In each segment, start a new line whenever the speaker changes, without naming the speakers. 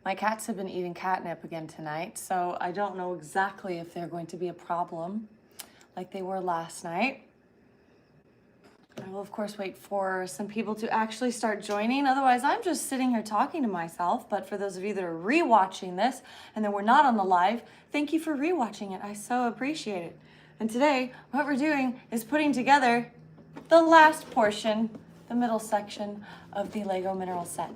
My cats have been eating catnip again tonight, so I don't know exactly if they're going to be a problem like they were last night. I will, of course, wait for some people to actually start joining. Otherwise, I'm just sitting here talking to myself. But for those of you that are rewatching this and that were not on the live, thank you for rewatching it. I so appreciate it. And today, what we're doing is putting together the last portion, the middle section of the Lego mineral set.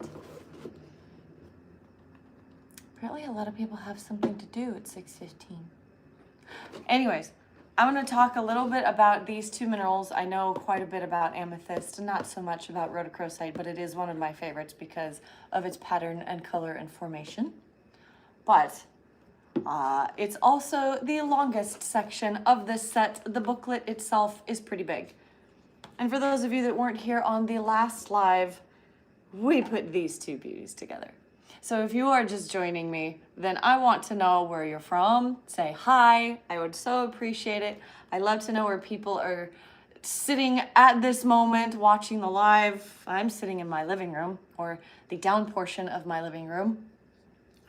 Apparently, a lot of people have something to do at 6:15. Anyways, I'm going to talk a little bit about these two minerals. I know quite a bit about amethyst, not so much about rhodochrosite, but it is one of my favorites because of its pattern and color and formation. But it's also the longest section of this set. The booklet itself is pretty big. And for those of you that weren't here on the last live, we put these two beauties together. So if you are just joining me, then I want to know where you're from. Say hi. I would so appreciate it. I love to know where people are sitting at this moment watching the live. I'm sitting in my living room, or the down portion of my living room.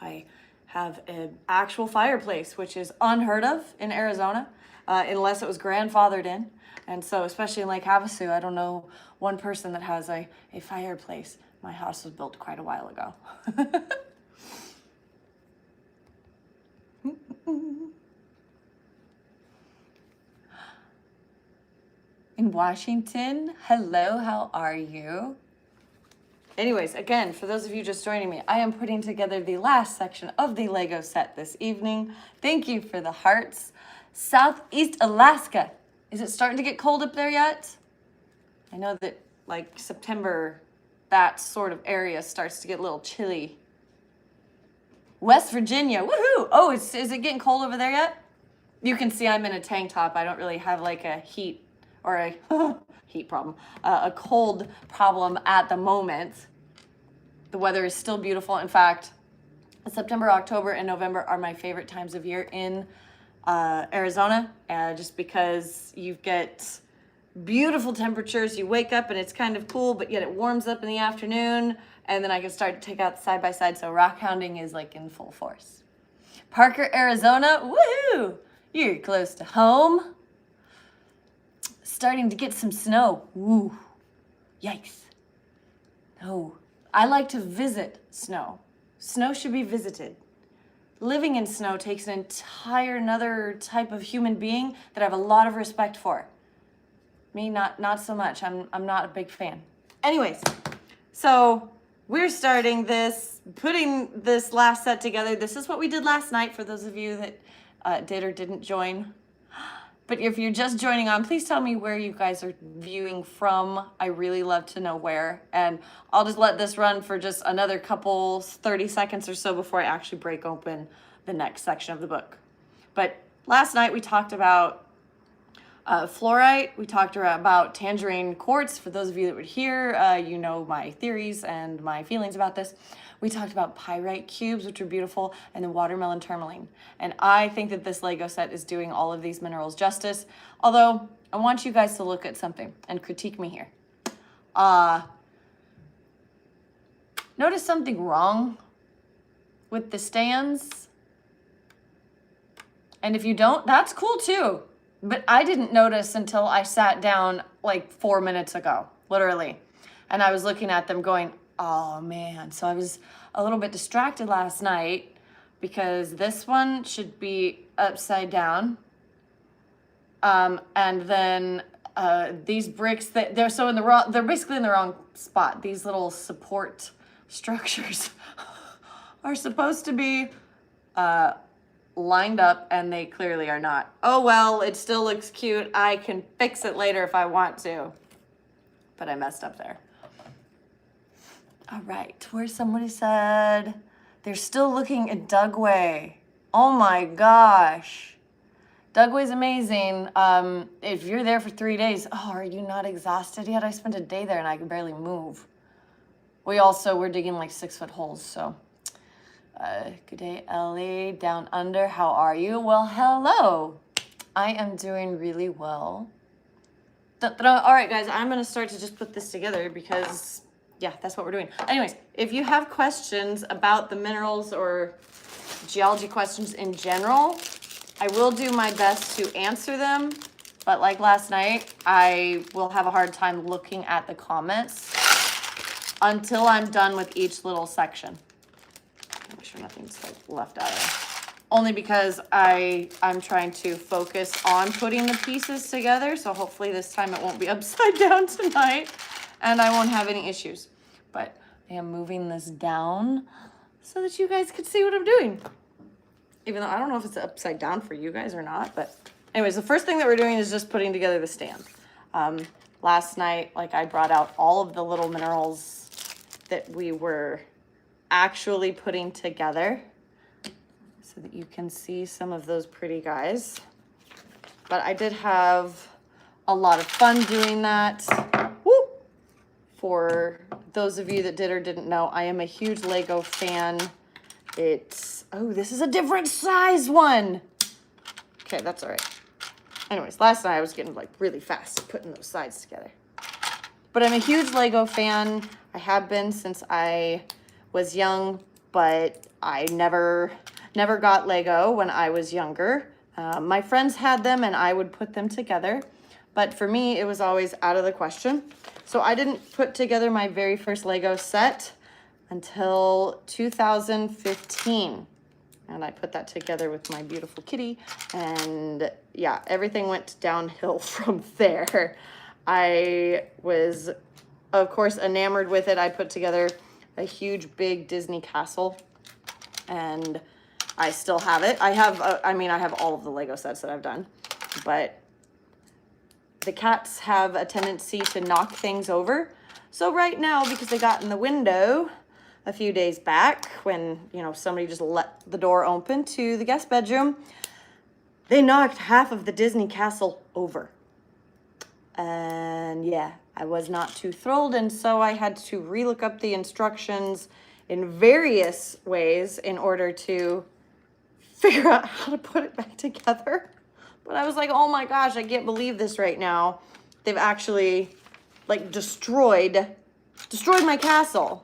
I have an actual fireplace, which is unheard of in Arizona, unless it was grandfathered in. And so, especially in Lake Havasu, I don't know one person that has a fireplace. My house was built quite a while ago. In Washington, hello, how are you? Anyways, again, for those of you just joining me, I am putting together the last section of the Lego set this evening. Thank you for the hearts. Southeast Alaska. Is it starting to get cold up there yet? I know that like September, that sort of area starts to get a little chilly. West Virginia, woohoo! Oh, is it getting cold over there yet? You can see I'm in a tank top. I don't really have like a heat or a heat problem, a cold problem at the moment. The weather is still beautiful. In fact, September, October, and November are my favorite times of year in Arizona, just because you get beautiful temperatures. You wake up and it's kind of cool, but yet it warms up in the afternoon, and then I can start to take out the side-by-side, so rock hounding is like in full force. Parker, Arizona, woohoo! You're close to home. Starting to get some snow. Ooh, yikes. No, I like to visit snow. Snow should be visited. Living in snow takes an entire another type of human being that I have a lot of respect for. Me, not so much. I'm not a big fan. Anyways, so we're starting this, putting this last set together. This is what we did last night for those of you that did or didn't join. But if you're just joining on, please tell me where you guys are viewing from. I really love to know where. And I'll just let this run for just another couple, 30 seconds or so before I actually break open the next section of the book. But last night we talked about fluorite. We talked about tangerine quartz. For those of you that were here, you know my theories and my feelings about this. We talked about pyrite cubes, which are beautiful, and then watermelon tourmaline. And I think that this Lego set is doing all of these minerals justice. Although, I want you guys to look at something and critique me here. Notice something wrong with the stands? And if you don't, that's cool too. But I didn't notice until I sat down like 4 minutes ago, literally. And I was looking at them going, oh man. So I was a little bit distracted last night because this one should be upside down. And then these bricks, they're so in the wrong, they're basically in the wrong spot. These little support structures are supposed to be lined up, and they clearly are not. Oh well, it still looks cute. I can fix it later if I want to. But I messed up there. All right, where somebody said they're still looking at Dugway. Oh my gosh. Dugway's amazing. If you're there for 3 days, oh, are you not exhausted yet? I spent a day there and I could barely move. We're digging like 6-foot holes, so. Good day, Elley, down under. How are you? Well, hello. I am doing really well. All right, guys, I'm going to start to just put this together because yeah, that's what we're doing. Anyways, if you have questions about the minerals or geology questions in general, I will do my best to answer them. But like last night, I will have a hard time looking at the comments until I'm done with each little section. Make sure nothing's like left out of there. Only because I'm trying to focus on putting the pieces together. So hopefully this time it won't be upside down tonight and I won't have any issues. But I am moving this down so that you guys can see what I'm doing. Even though I don't know if it's upside down for you guys or not, but anyways, the first thing that we're doing is just putting together the stand. Last night, like I brought out all of the little minerals that we were actually putting together so that you can see some of those pretty guys. But I did have a lot of fun doing that. Woo! For those of you that did or didn't know, I am a huge Lego fan. Oh, this is a different size one. Okay, that's all right. Anyways, last night I was getting like really fast putting those sides together. But I'm a huge Lego fan. I have been since I was young, but I never got Lego when I was younger. My friends had them and I would put them together. But for me, it was always out of the question. So I didn't put together my very first Lego set until 2015. And I put that together with my beautiful kitty. And yeah, everything went downhill from there. I was, of course, enamored with it. I put together a huge, big Disney castle. And I still have it. I have all of the Lego sets that I've done. But the cats have a tendency to knock things over. So right now, because they got in the window a few days back when, you know, somebody just let the door open to the guest bedroom, they knocked half of the Disney castle over. And yeah, I was not too thrilled. And so I had to relook up the instructions in various ways in order to figure out how to put it back together. But I was like, oh my gosh, I can't believe this right now. They've actually like destroyed my castle.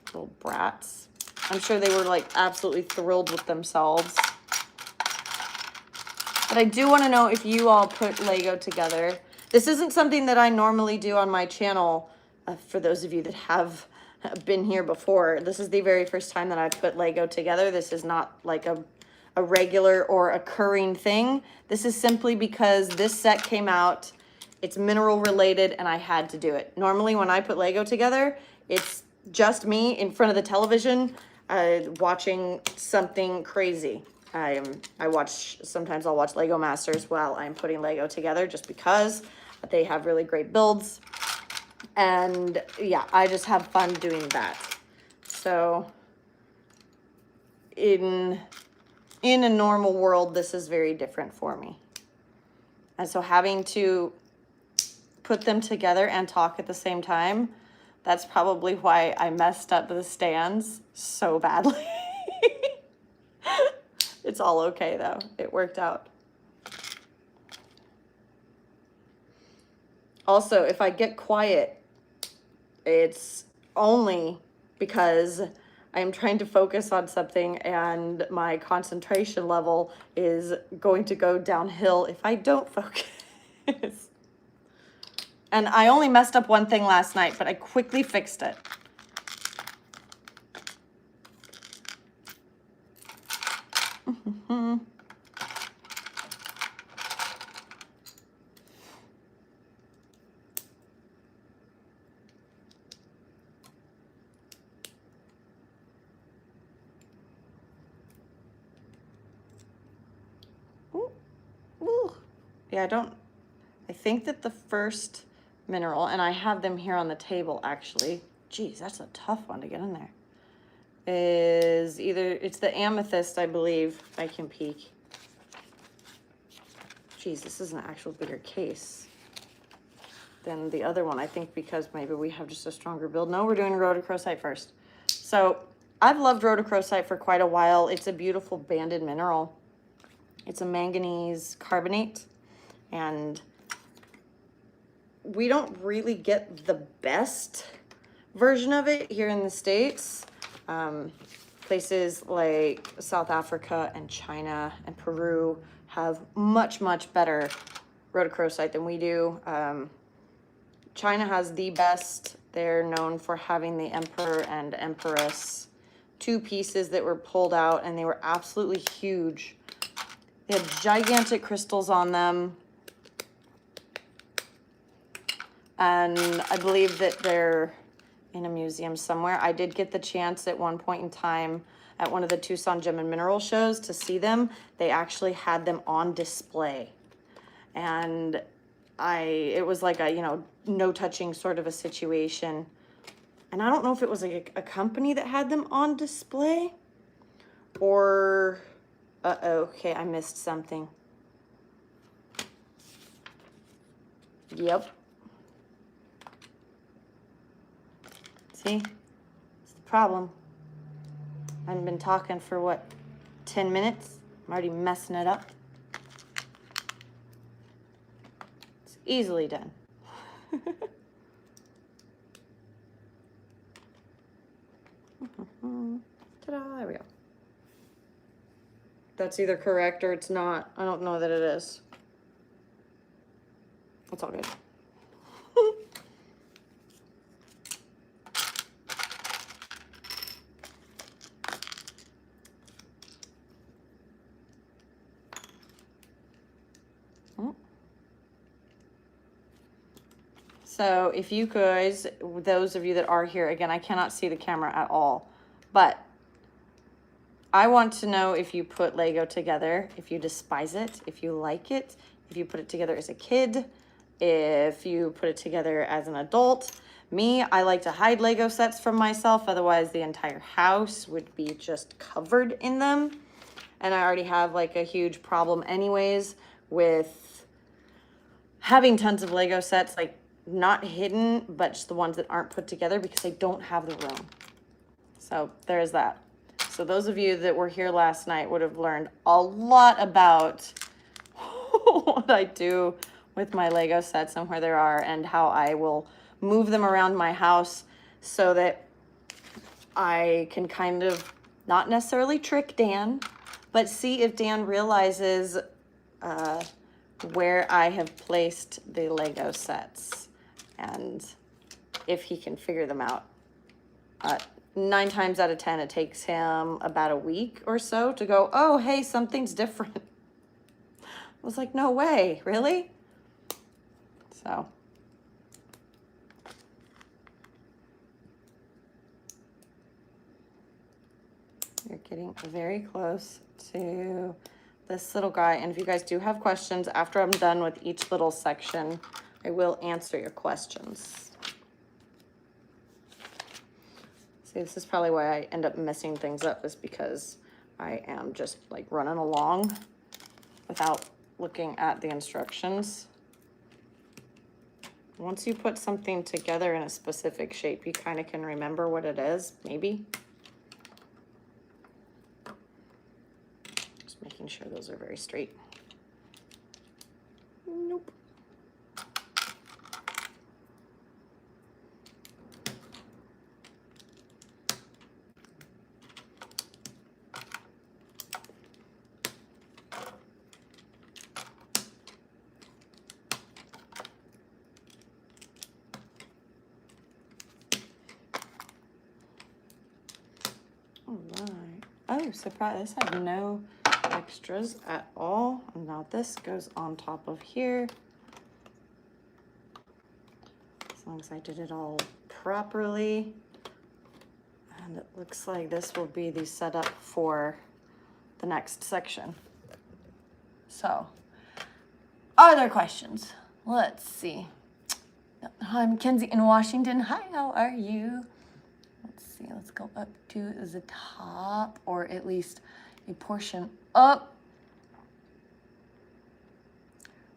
Little brats. I'm sure they were like absolutely thrilled with themselves. But I do want to know if you all put Lego together. This isn't something that I normally do on my channel. For those of you that have been here before, this is the very first time that I put Lego together. This is not like a regular or occurring thing. This is simply because this set came out, it's mineral related, and I had to do it. Normally when I put Lego together, it's just me in front of the television watching something crazy. Sometimes I'll watch Lego Masters while I'm putting Lego together just because they have really great builds. And yeah, I just have fun doing that. So in a normal world, this is very different for me. And so having to put them together and talk at the same time, that's probably why I messed up the stands so badly. It's all okay though. It worked out. Also, if I get quiet, it's only because I'm trying to focus on something and my concentration level is going to go downhill if I don't focus. And I only messed up one thing last night, but I quickly fixed it. Yeah, I think that the first mineral, and I have them here on the table actually. Geez, that's a tough one to get in there. It's the amethyst, I believe. I can peek. Geez, this is an actual bigger case than the other one. I think because maybe we have just a stronger build. No, we're doing rhodochrosite first. So I've loved rhodochrosite for quite a while. It's a beautiful banded mineral. It's a manganese carbonate, and we don't really get the best version of it here in the States. Places like South Africa and China and Peru have much, much better rhodochrosite than we do. China has the best. They're known for having the emperor and empress, 2 pieces that were pulled out, and they were absolutely huge. They had gigantic crystals on them. And I believe that they're in a museum somewhere. I did get the chance at one point in time at one of the Tucson Gem and Mineral shows to see them. They actually had them on display. And it was like a, you know, no touching sort of a situation. And I don't know if it was like a company that had them on display or, okay, I missed something. Yep. See, it's the problem. I haven't been talking for what, 10 minutes? I'm already messing it up. It's easily done. Ta-da, there we go. That's either correct or it's not. I don't know that it is. It's all good. So if you guys, those of you that are here, again, I cannot see the camera at all, but I want to know if you put Lego together, if you despise it, if you like it, if you put it together as a kid, if you put it together as an adult. Me, I like to hide Lego sets from myself, otherwise the entire house would be just covered in them. And I already have like a huge problem anyways with having tons of Lego sets, like not hidden, but just the ones that aren't put together because I don't have the room. So there's that. So those of you that were here last night would have learned a lot about what I do with my Lego sets and where they are and how I will move them around my house so that I can kind of not necessarily trick Dan, but see if Dan realizes where I have placed the Lego sets and if he can figure them out. 9 times out of 10, it takes him about a week or so to go, oh, hey, something's different. I was like, no way, really? So. You're getting very close to this little guy. And if you guys do have questions, after I'm done with each little section, I will answer your questions. See, this is probably why I end up messing things up, is because I am just like running along without looking at the instructions. Once you put something together in a specific shape, you kind of can remember what it is, maybe. Just making sure those are very straight. Nope. Oh, surprise, this had no extras at all. And now this goes on top of here. As long as I did it all properly. And it looks like this will be the setup for the next section. So, are there questions? Let's see. Hi, Mackenzie in Washington. Hi, how are you? Let's go up to the top, or at least a portion up.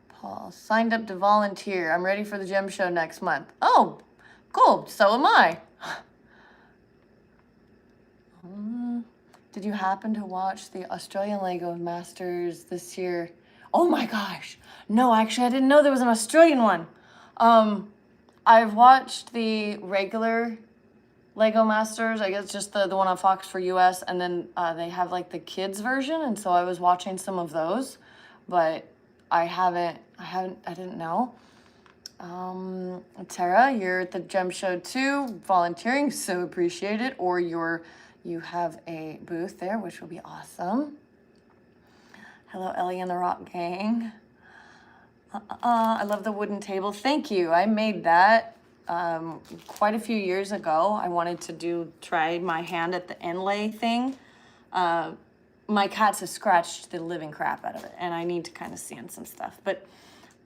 Paul signed up to volunteer. I'm ready for the gem show next month. Oh, cool. So am I. Did you happen to watch the Australian Lego Masters this year? Oh my gosh. No, actually, I didn't know there was an Australian one. I've watched the regular Lego Masters. I guess just the one on Fox for US, and then they have like the kids version, and so I was watching some of those, but I didn't know. Tara, you're at the gem show too, volunteering, so appreciate it. Or you have a booth there, which will be awesome. Hello, Elley and the Rock Gang. I love the wooden table. Thank you. I made that quite a few years ago. I wanted to try my hand at the Elley thing. My cats have scratched the living crap out of it, and I need to kind of sand some stuff. But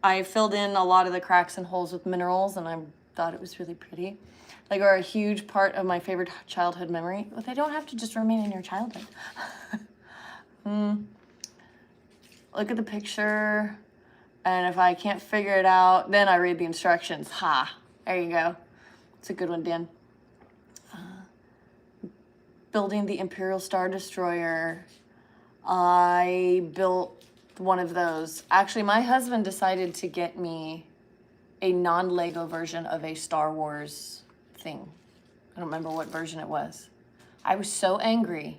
I filled in a lot of the cracks and holes with minerals, and I thought it was really pretty. Like, are a huge part of my favorite childhood memory. But they don't have to just remain in your childhood. Look at the picture, and if I can't figure it out, then I read the instructions. Ha! There you go. It's a good one, Dan. Building the Imperial Star Destroyer. I built one of those. Actually, my husband decided to get me a non-Lego version of a Star Wars thing. I don't remember what version it was. I was so angry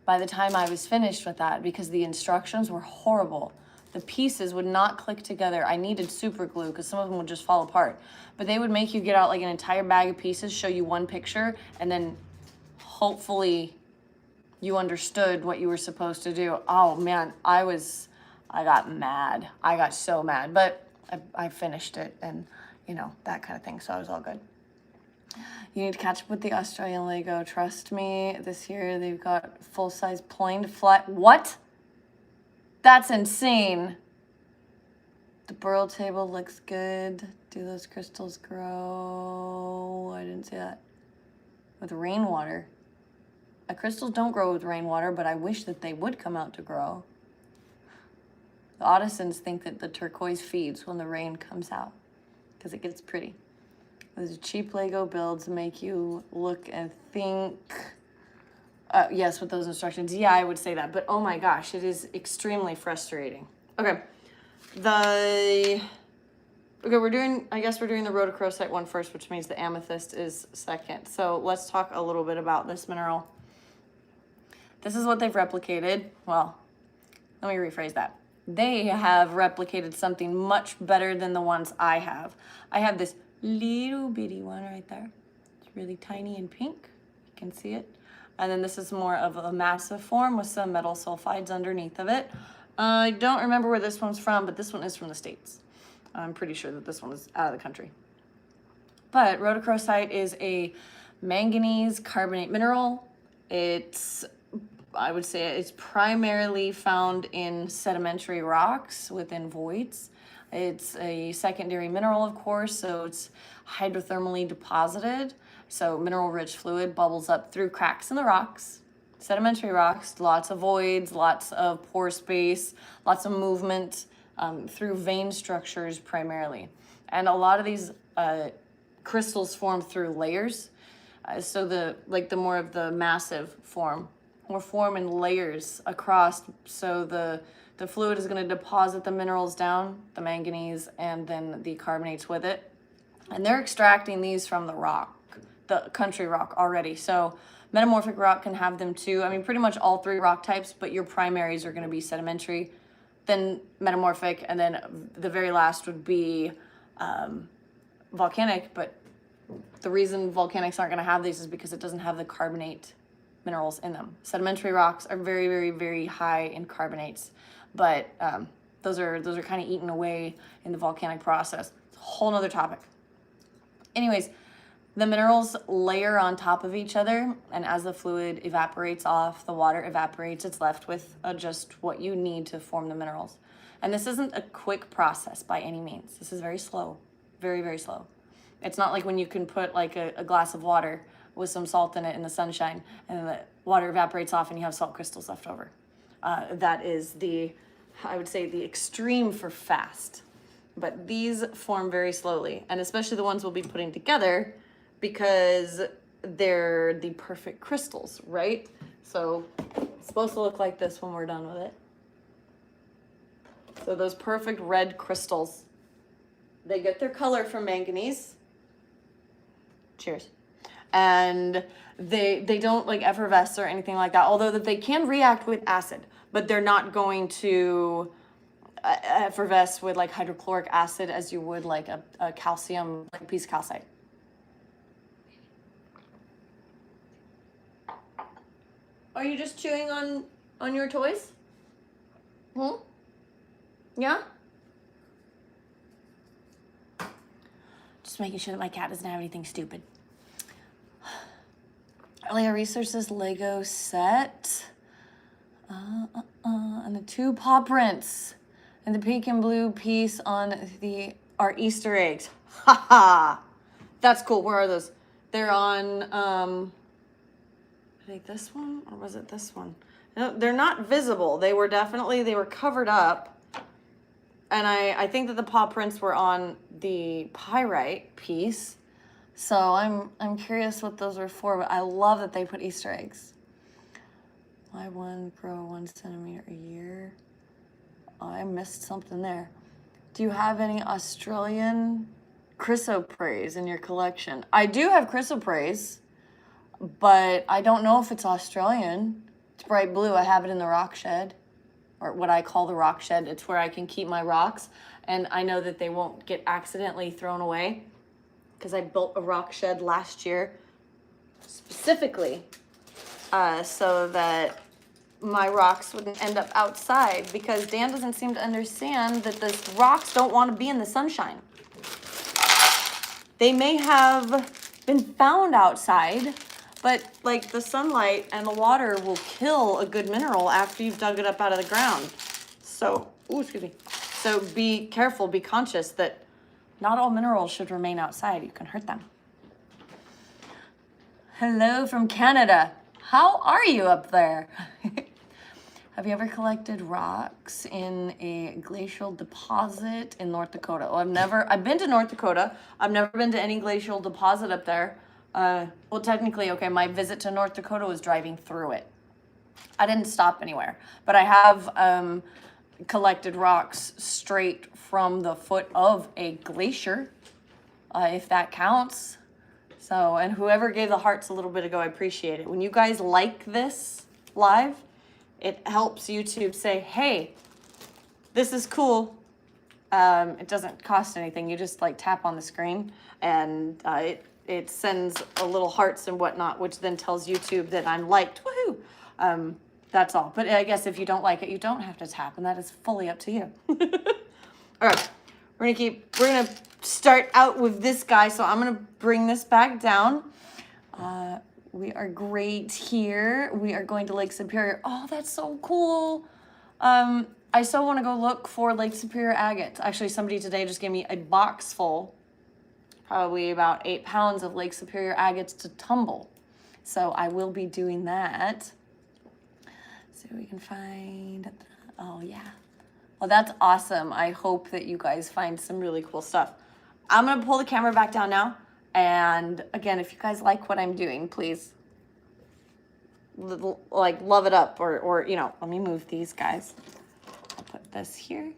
by the time I was finished with that because the instructions were horrible. The pieces would not click together. I needed super glue because some of them would just fall apart. But they would make you get out like an entire bag of pieces, show you one picture, and then hopefully you understood what you were supposed to do. Oh man, I got mad. I got so mad, but I finished it and you know, that kind of thing. So I was all good. You need to catch up with the Australian Lego. Trust me, this year they've got full-size planed flat. What? That's insane. The burl table looks good. Do those crystals grow? I didn't see that. With rainwater. Crystals don't grow with rainwater, but I wish that they would come out to grow. The Ottisons think that the turquoise feeds when the rain comes out because it gets pretty. Those cheap Lego builds make you look and think. Yes, with those instructions. Yeah, I would say that. But oh my gosh, it is extremely frustrating. Okay. I guess we're doing the rhodochrosite one first, which means the amethyst is second. So let's talk a little bit about this mineral. This is what they've replicated. Well, let me rephrase that. They have replicated something much better than the ones I have. I have this little bitty one right there. It's really tiny and pink. You can see it. And then this is more of a massive form with some metal sulfides underneath of it. I don't remember where this one's from, but this one is from the States. I'm pretty sure that this one is out of the country. But rhodochrosite is a manganese carbonate mineral. I would say it's primarily found in sedimentary rocks within voids. It's a secondary mineral, of course, so it's hydrothermally deposited. So mineral-rich fluid bubbles up through cracks in the rocks, sedimentary rocks, lots of voids, lots of pore space, lots of movement through vein structures primarily. And a lot of these crystals form through layers. So the more of the massive form will form in layers across. So the fluid is going to deposit the minerals down, the manganese, and then the carbonates with it. And they're extracting these from the rock, the country rock already. So metamorphic rock can have them too. I mean, pretty much all three rock types, but your primaries are going to be sedimentary, then metamorphic, and then the very last would be volcanic. But the reason volcanics aren't going to have these is because it doesn't have the carbonate minerals in them. Sedimentary rocks are very, very, very high in carbonates, but those are kind of eaten away in the volcanic process. It's a whole nother topic. Anyways, the minerals layer on top of each other, and as the fluid evaporates off, the water evaporates, it's left with just what you need to form the minerals. And this isn't a quick process by any means. This is very slow, very, very slow. It's not like when you can put like a glass of water with some salt in it in the sunshine, and the water evaporates off and you have salt crystals left over. That is I would say the extreme for fast. But these form very slowly, and especially the ones we'll be putting together because they're the perfect crystals, right? So it's supposed to look like this when we're done with it. So those perfect red crystals, they get their color from manganese. Cheers. and they don't like effervesce or anything like that, although that they can react with acid, but they're not going to effervesce with like hydrochloric acid as you would like a calcium, like a piece of calcite. Are you just chewing on your toys? Yeah? Just making sure that my cat doesn't have anything stupid. Elley Resources Lego set. And the 2 paw prints. And the pink and blue piece on our Easter eggs. Ha ha! That's cool. Where are those? They're on, I think this one, or was it this one? No, they're not visible. They were covered up. And I think that the paw prints were on the pyrite piece. So I'm curious what those are for, but I love that they put Easter eggs. Why one grow 1 centimeter a year? Oh, I missed something there. Do you have any Australian chrysoprase in your collection? I do have chrysoprase, but I don't know if it's Australian. It's bright blue. I have it in the rock shed, or what I call the rock shed. It's where I can keep my rocks, and I know that they won't get accidentally thrown away because I built a rock shed last year specifically so that my rocks wouldn't end up outside, because Dan doesn't seem to understand that the rocks don't want to be in the sunshine. They may have been found outside, but like the sunlight and the water will kill a good mineral after you've dug it up out of the ground. So, excuse me. So be careful, be conscious that not all minerals should remain outside. You can hurt them. Hello from Canada. How are you up there? Have you ever collected rocks in a glacial deposit in North Dakota? Well, I've been to North Dakota. I've never been to any glacial deposit up there. Well, technically, okay, my visit to North Dakota was driving through it. I didn't stop anywhere, but I have collected rocks straight from the foot of a glacier, if that counts. So, and whoever gave the hearts a little bit ago, I appreciate it. When you guys like this live, it helps YouTube say, hey, this is cool. It doesn't cost anything. You just like tap on the screen, and it sends a little hearts and whatnot, which then tells YouTube that I'm liked. Woohoo! That's all. But I guess if you don't like it, you don't have to tap, and that is fully up to you. All right, we're gonna start out with this guy. So I'm gonna bring this back down. We are great here. We are going to Lake Superior. Oh, that's so cool. I still want to go look for Lake Superior agates. Actually, somebody today just gave me a box full, probably about 8 pounds of Lake Superior agates to tumble. So I will be doing that. So we can find, oh yeah. Well, that's awesome. I hope that you guys find some really cool stuff. I'm going to pull the camera back down now. And again, if you guys like what I'm doing, please like love it up, or you know, let me move these guys. I'll put this here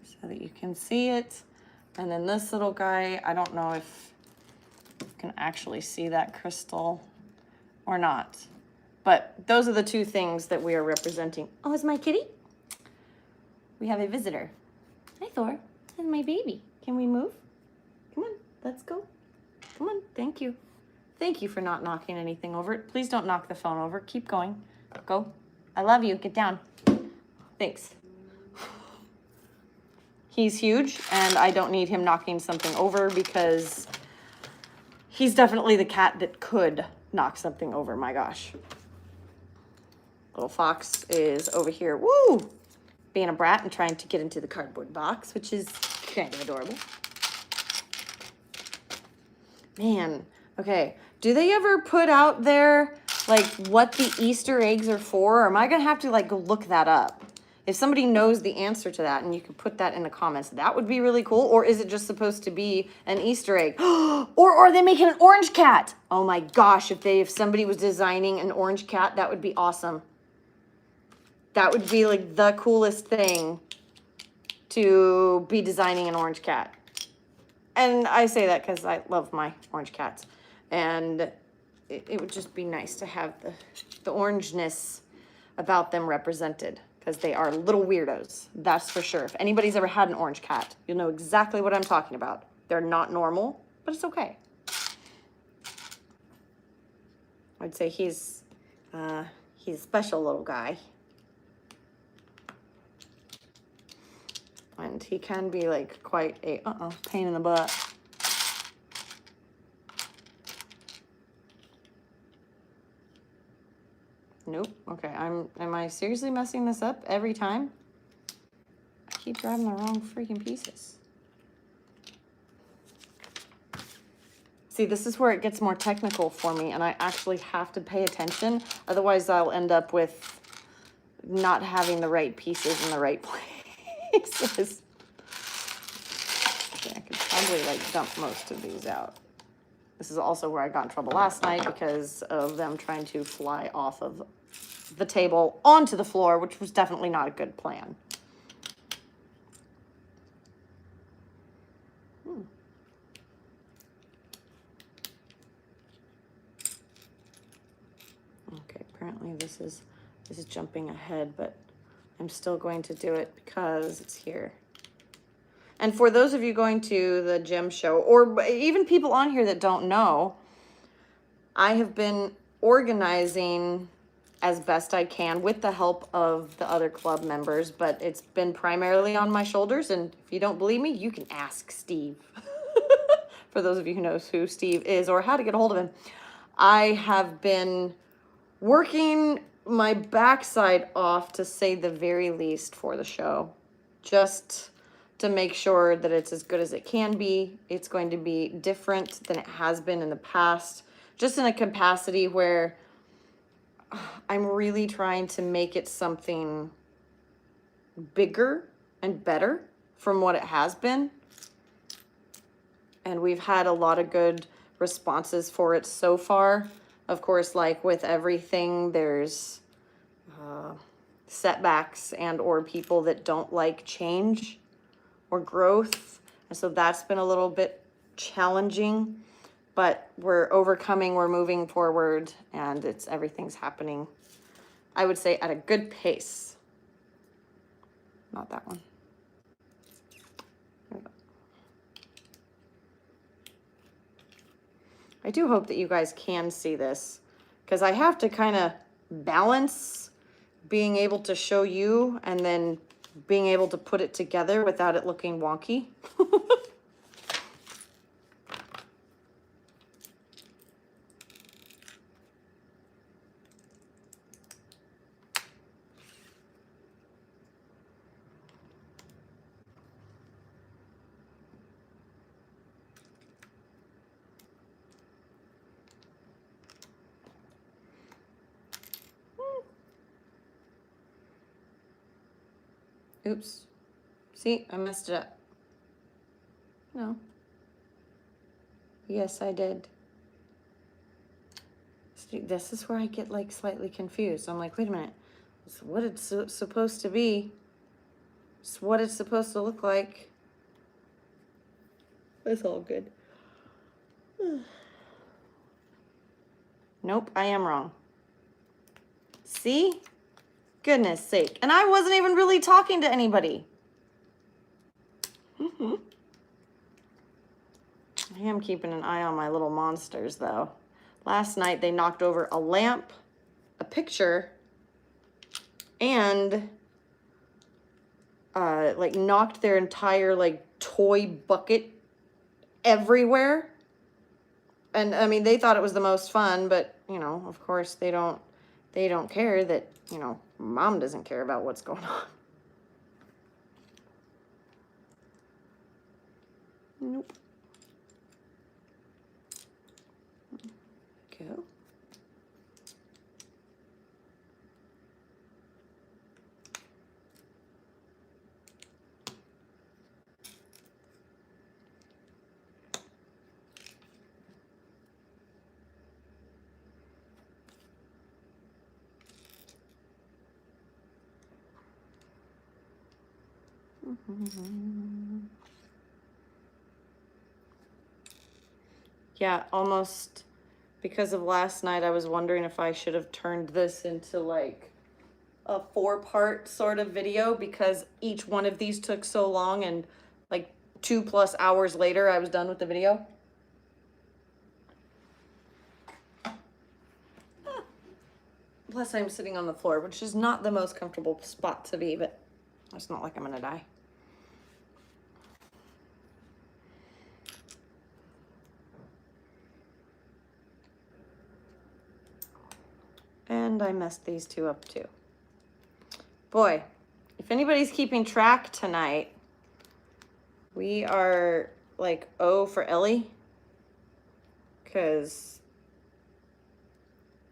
so that you can see it. And then this little guy, I don't know if you can actually see that crystal or not. But those are the 2 things that we are representing. Oh, is my kitty? We have a visitor. Hi, Thor. This is my baby. Can we move? Come on, let's go. Come on, thank you. Thank you for not knocking anything over. Please don't knock the phone over. Keep going. Go. I love you. Get down. Thanks. He's huge, and I don't need him knocking something over because he's definitely the cat that could knock something over. My gosh. Little fox is over here. Woo! Being a brat and trying to get into the cardboard box, which is kind of adorable. Man, okay. Do they ever put out there, like, what the Easter eggs are for? Or am I going to have to, like, go look that up? If somebody knows the answer to that and you can put that in the comments, that would be really cool. Or is it just supposed to be an Easter egg? or are they making an orange cat? Oh my gosh, if somebody was designing an orange cat, that would be awesome. That would be, like, the coolest thing to be designing an orange cat. And I say that because I love my orange cats. And it would just be nice to have the orangeness about them represented, because they are little weirdos, that's for sure. If anybody's ever had an orange cat, you'll know exactly what I'm talking about. They're not normal, but it's okay. I'd say he's a special little guy. And he can be like quite a pain in the butt. Nope. Okay, am I seriously messing this up every time? I keep grabbing the wrong freaking pieces. See, this is where it gets more technical for me, and I actually have to pay attention. Otherwise, I'll end up with not having the right pieces in the right places. Okay, I could probably like dump most of these out. This is also where I got in trouble last night because of them trying to fly off of the table onto the floor, which was definitely not a good plan. Okay, apparently this is jumping ahead, but I'm still going to do it because it's here. And for those of you going to the gym show, or even people on here that don't know, I have been organizing as best I can with the help of the other club members, but it's been primarily on my shoulders. And if you don't believe me, you can ask Steve. For those of you who knows who Steve is or how to get a hold of him. I have been working my backside off, to say the very least, for the show. Just to make sure that it's as good as it can be. It's going to be different than it has been in the past, just in a capacity where I'm really trying to make it something bigger and better from what it has been. And we've had a lot of good responses for it so far. Of course, like with everything, there's setbacks and or people that don't like change or growth. And so that's been a little bit challenging, but we're overcoming, we're moving forward, and everything's happening, I would say, at a good pace. Not that one. I do hope that you guys can see this, because I have to kind of balance being able to show you and then being able to put it together without it looking wonky. Oops. See, I messed it up. No. Yes, I did. See, this is where I get like slightly confused. I'm like, wait a minute. It's what it's supposed to be. It's what it's supposed to look like. It's all good. Nope, I am wrong. See? Goodness sake. And I wasn't even really talking to anybody. I am keeping an eye on my little monsters, though. Last night, they knocked over a lamp, a picture, and like knocked their entire like toy bucket everywhere. And I mean, they thought it was the most fun, but you know, of course, they don't care that, you know, mom doesn't care about what's going on. Nope. Go. Yeah, almost because of last night, I was wondering if I should have turned this into like a 4-part sort of video, because each one of these took so long, and like 2+ hours later, I was done with the video. Plus, I'm sitting on the floor, which is not the most comfortable spot to be, but it's not like I'm gonna die. And I messed these two up too. Boy, if anybody's keeping track tonight, we are like O for Elley, because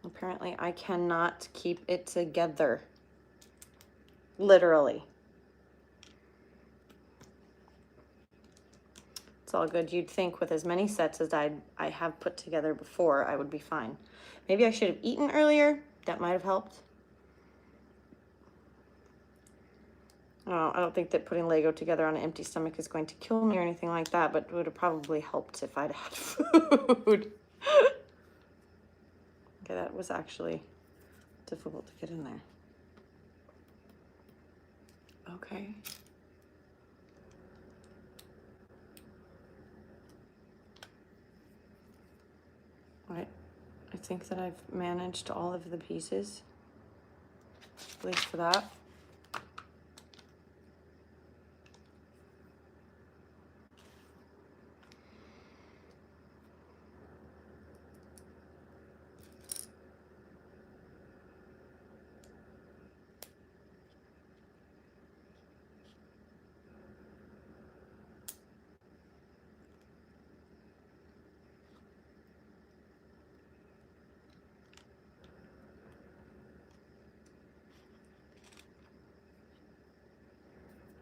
apparently I cannot keep it together. Literally. It's all good. You'd think with as many sets as I have put together before, I would be fine. Maybe I should have eaten earlier. That might have helped. I don't think that putting Lego together on an empty stomach is going to kill me or anything like that, but it would have probably helped if I'd had food. Okay, that was actually difficult to get in there. Okay. Right. I think that I've managed all of the pieces, at least for that.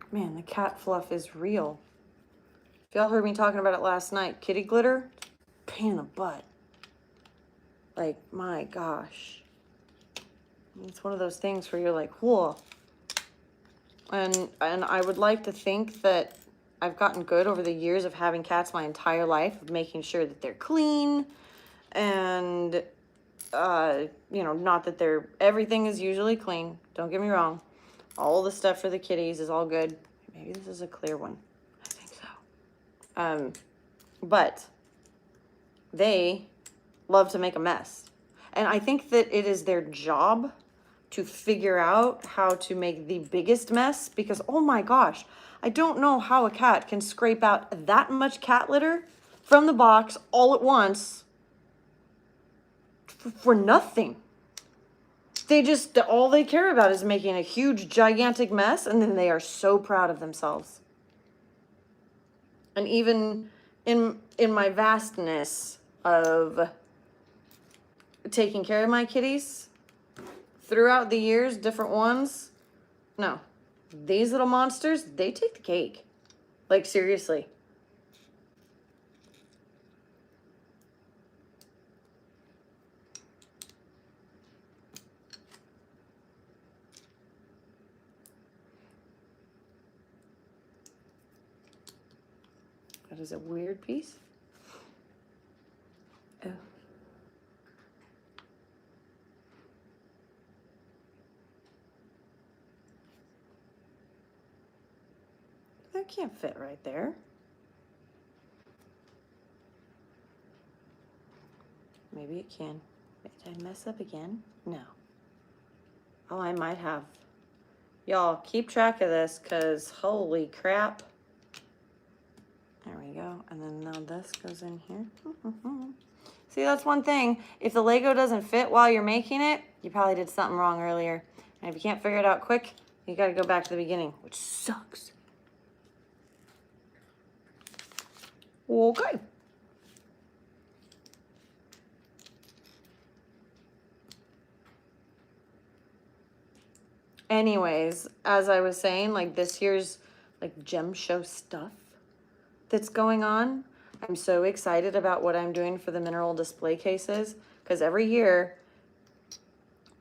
Man, the cat fluff is real. If y'all heard me talking about it last night, kitty glitter, pain in the butt. Like, my gosh. It's one of those things where you're like, whoa. And I would like to think that I've gotten good over the years of having cats my entire life, of making sure that they're clean, and you know, not that everything is usually clean. Don't get me wrong. All the stuff for the kitties is all good. Maybe this is a clear one. I think so. But they love to make a mess. And I think that it is their job to figure out how to make the biggest mess, because, oh my gosh, I don't know how a cat can scrape out that much cat litter from the box all at once for nothing. They just, all they care about is making a huge, gigantic mess, and then they are so proud of themselves. And even in my vastness of taking care of my kitties throughout the years, different ones, no, these little monsters, they take the cake. Like, seriously. That is a weird piece. Oh. That can't fit right there. Maybe it can. Did I mess up again? No. Oh, I might have. Y'all, keep track of this, because holy crap. There we go. And then now this goes in here. See, that's one thing. If the Lego doesn't fit while you're making it, you probably did something wrong earlier. And if you can't figure it out quick, you got to go back to the beginning, which sucks. Okay. Anyways, as I was saying, like, this year's like gem show stuff that's going on. I'm so excited about what I'm doing for the mineral display cases, because every year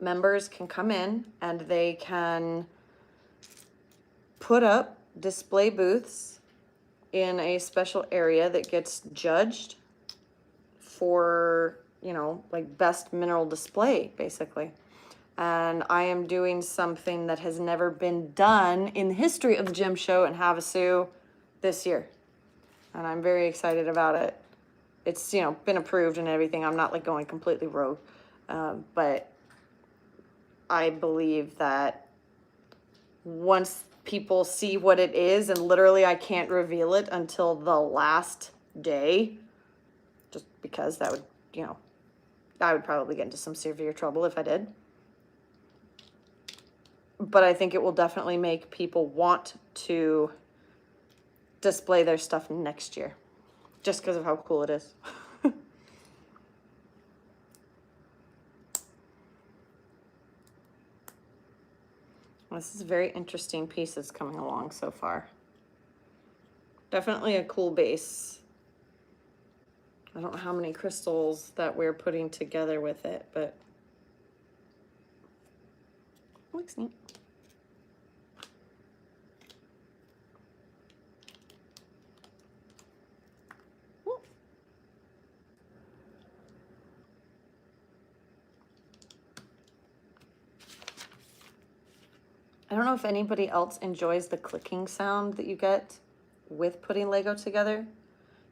members can come in and they can put up display booths in a special area that gets judged for you know, like best mineral display, basically. And I am doing something that has never been done in the history of the gem show in Havasu this year. And I'm very excited about it. It's, you know, been approved and everything. I'm not like going completely rogue. But I believe that once people see what it is, and literally I can't reveal it until the last day, just because that would, you know, I would probably get into some severe trouble if I did. But I think it will definitely make people want to display their stuff next year, just because of how cool it is. This is a very interesting piece that's coming along so far. Definitely a cool base. I don't know how many crystals that we're putting together with it, but it looks neat. I don't know if anybody else enjoys the clicking sound that you get with putting Lego together.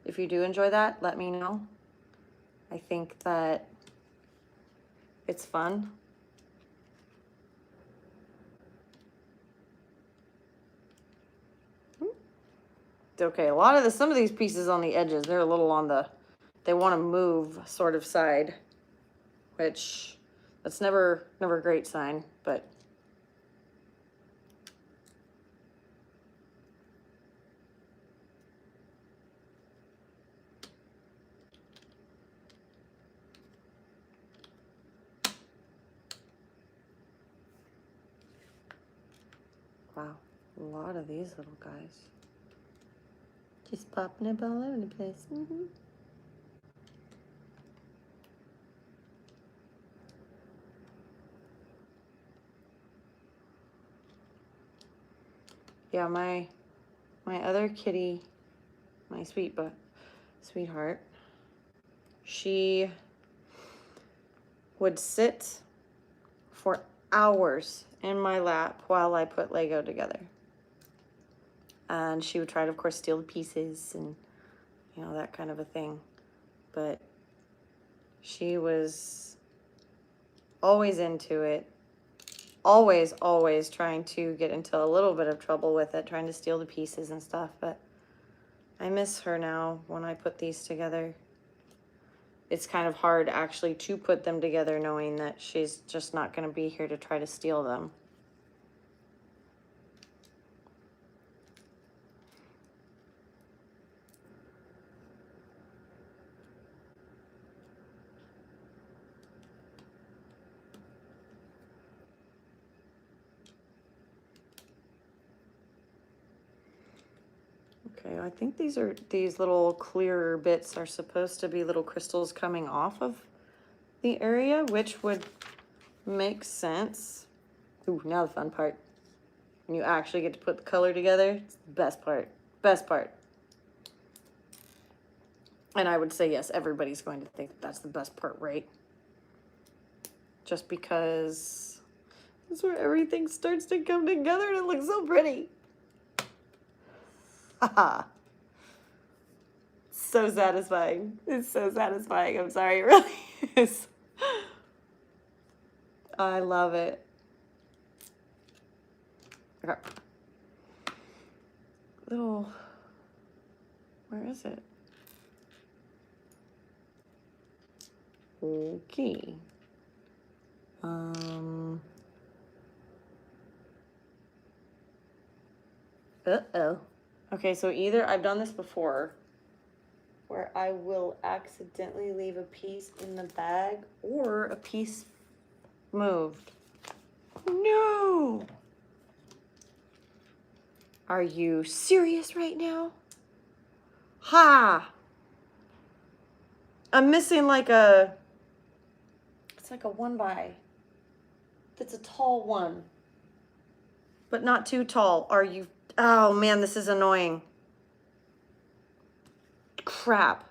If you do enjoy that, let me know. I think that it's fun. It's okay. A lot of some of these pieces on the edges, they're a little on the, they want to move sort of side, which that's never a great sign, but wow, a lot of these little guys. Just popping up all over the place. Yeah, my other kitty, my sweetheart, she would sit for hours in my lap while I put Lego together. And she would try to, of course, steal the pieces and, you know, that kind of a thing. But she was always into it. Always trying to get into a little bit of trouble with it, trying to steal the pieces and stuff. But I miss her now when I put these together. It's kind of hard actually to put them together knowing that she's just not going to be here to try to steal them. Okay, I think these little clearer bits are supposed to be little crystals coming off of the area, which would make sense. Ooh, now the fun part. When you actually get to put the color together, it's the best part. Best part. And I would say, yes, everybody's going to think that's the best part, right? Just because that's where everything starts to come together and it looks so pretty. Haha. So satisfying. It's so satisfying. I'm sorry, it really is. I love it. Okay. Little, where is it? Okay. Uh-oh. Okay, so either I've done this before where I will accidentally leave a piece in the bag or a piece moved. No! Are you serious right now? Ha! I'm missing like it's like a 1x. That's a tall one, but not too tall. Are you, oh man, this is annoying. Crap.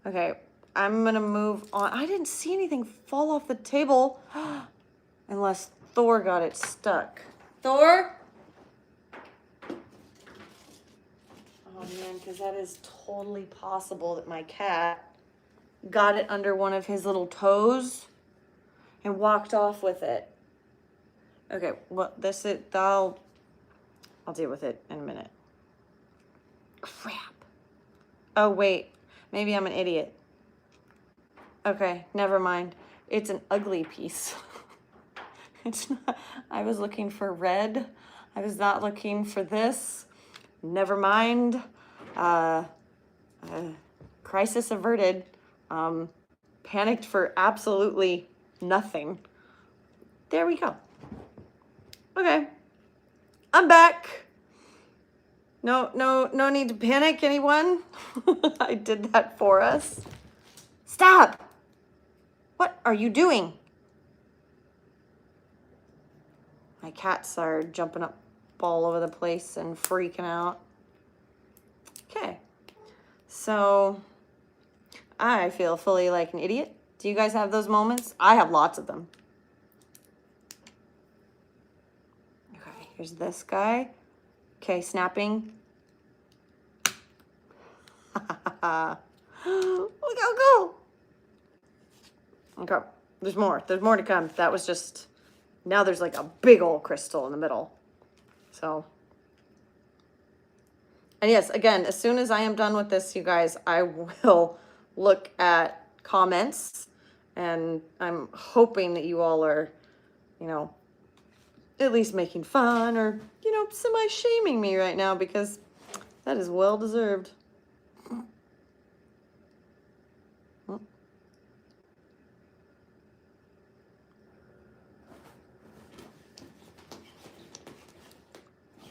Okay, I'm gonna move on. I didn't see anything fall off the table unless Thor got it stuck. Thor? Oh man, because that is totally possible that my cat got it under one of his little toes and walked off with it. Okay, well, I'll deal with it in a minute. Crap. Oh, wait. Maybe I'm an idiot. Okay, never mind. It's an ugly piece. It's not. I was looking for red. I was not looking for this. Never mind. Crisis averted. Panicked for absolutely nothing. There we go. Okay. I'm back. No need to panic, anyone. I did that for us. Stop! What are you doing? My cats are jumping up all over the place and freaking out. Okay, so I feel fully like an idiot. Do you guys have those moments? I have lots of them. Okay, here's this guy. Okay, snapping. Look how cool. Okay, there's more. There's more to come. That was just, now there's like a big old crystal in the middle. So, and yes, again, as soon as I am done with this, you guys, I will look at comments, and I'm hoping that you all are, you know, at least making fun or, you know, semi-shaming me right now, because that is well deserved.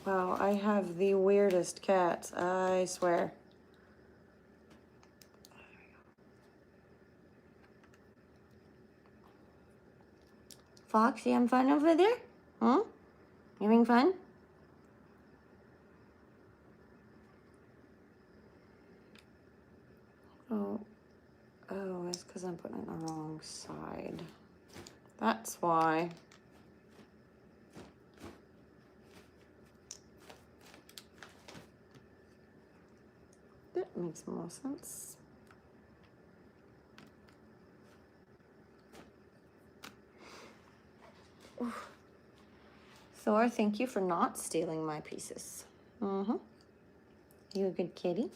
Wow, I have the weirdest cats, I swear. Fox, you having fun over there? Hmm? You having fun? Oh, it's because I'm putting it on the wrong side. That's why. That makes more sense. Oof. Thor, thank you for not stealing my pieces. Mm-hmm. You a good kitty?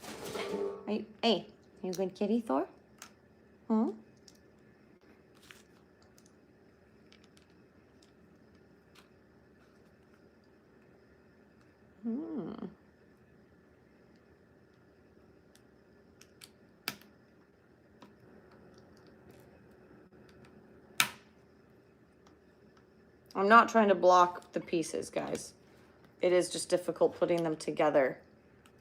Hey, you a good kitty, Thor? Hmm? Hmm. I'm not trying to block the pieces, guys. It is just difficult putting them together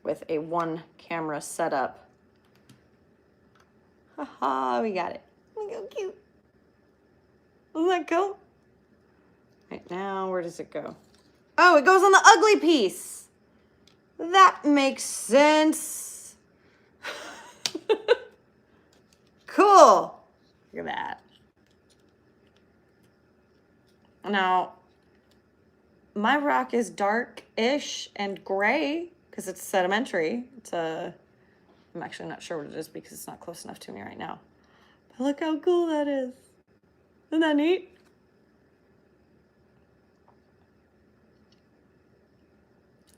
with a one camera setup. Haha, we got it. Look how cute. Isn't that cool? Right now, where does it go? Oh, it goes on the ugly piece. That makes sense. Cool. Look at that. Now, my rock is dark-ish and gray because it's sedimentary. I'm actually not sure what it is because it's not close enough to me right now. But look how cool that is. Isn't that neat?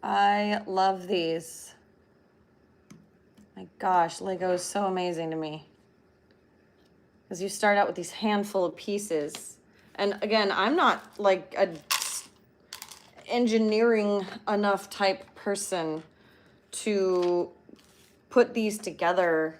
I love these. My gosh, Lego is so amazing to me. Because you start out with these handful of pieces. And again, I'm not like a engineering enough type person to put these together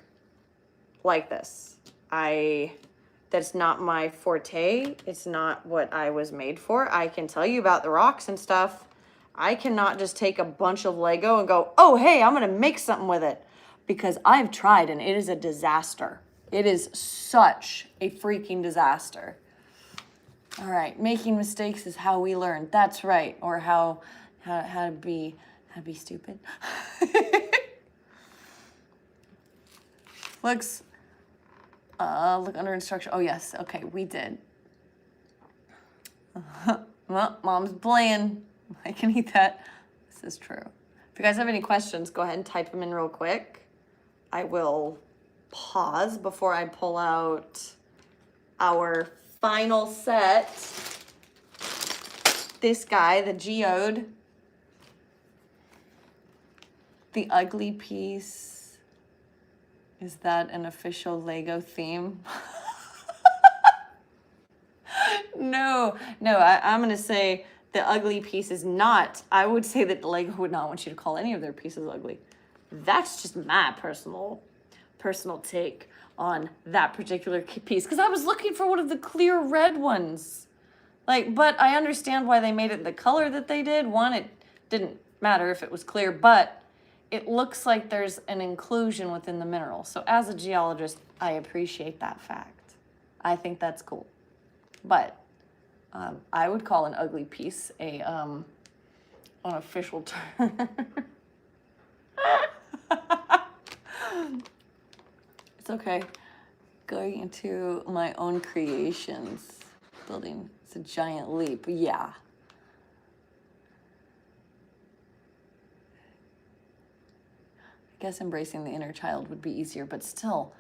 like this. That's not my forte. It's not what I was made for. I can tell you about the rocks and stuff. I cannot just take a bunch of Lego and go, oh, hey, I'm gonna make something with it. Because I've tried and it is a disaster. It is such a freaking disaster. All right, making mistakes is how we learn. That's right, or how to be stupid. Looks Look under instruction. Oh, yes. Okay, we did. Well, mom's playing. I can eat that. This is true. If you guys have any questions, go ahead and type them in real quick. I will pause before I pull out our final set. This guy, the geode. The ugly piece. Is that an official Lego theme? No, I'm going to say the ugly piece is not. I would say that Lego would not want you to call any of their pieces ugly. That's just my personal take on that particular piece, because I was looking for one of the clear red ones. But I understand why they made it the color that they did. One, it didn't matter if it was clear, but it looks like there's an inclusion within the mineral. So as a geologist, I appreciate that fact. I think that's cool. But I would call an ugly piece an official term. It's okay. Going into my own creations, building, it's a giant leap. Yeah. I guess embracing the inner child would be easier, but still,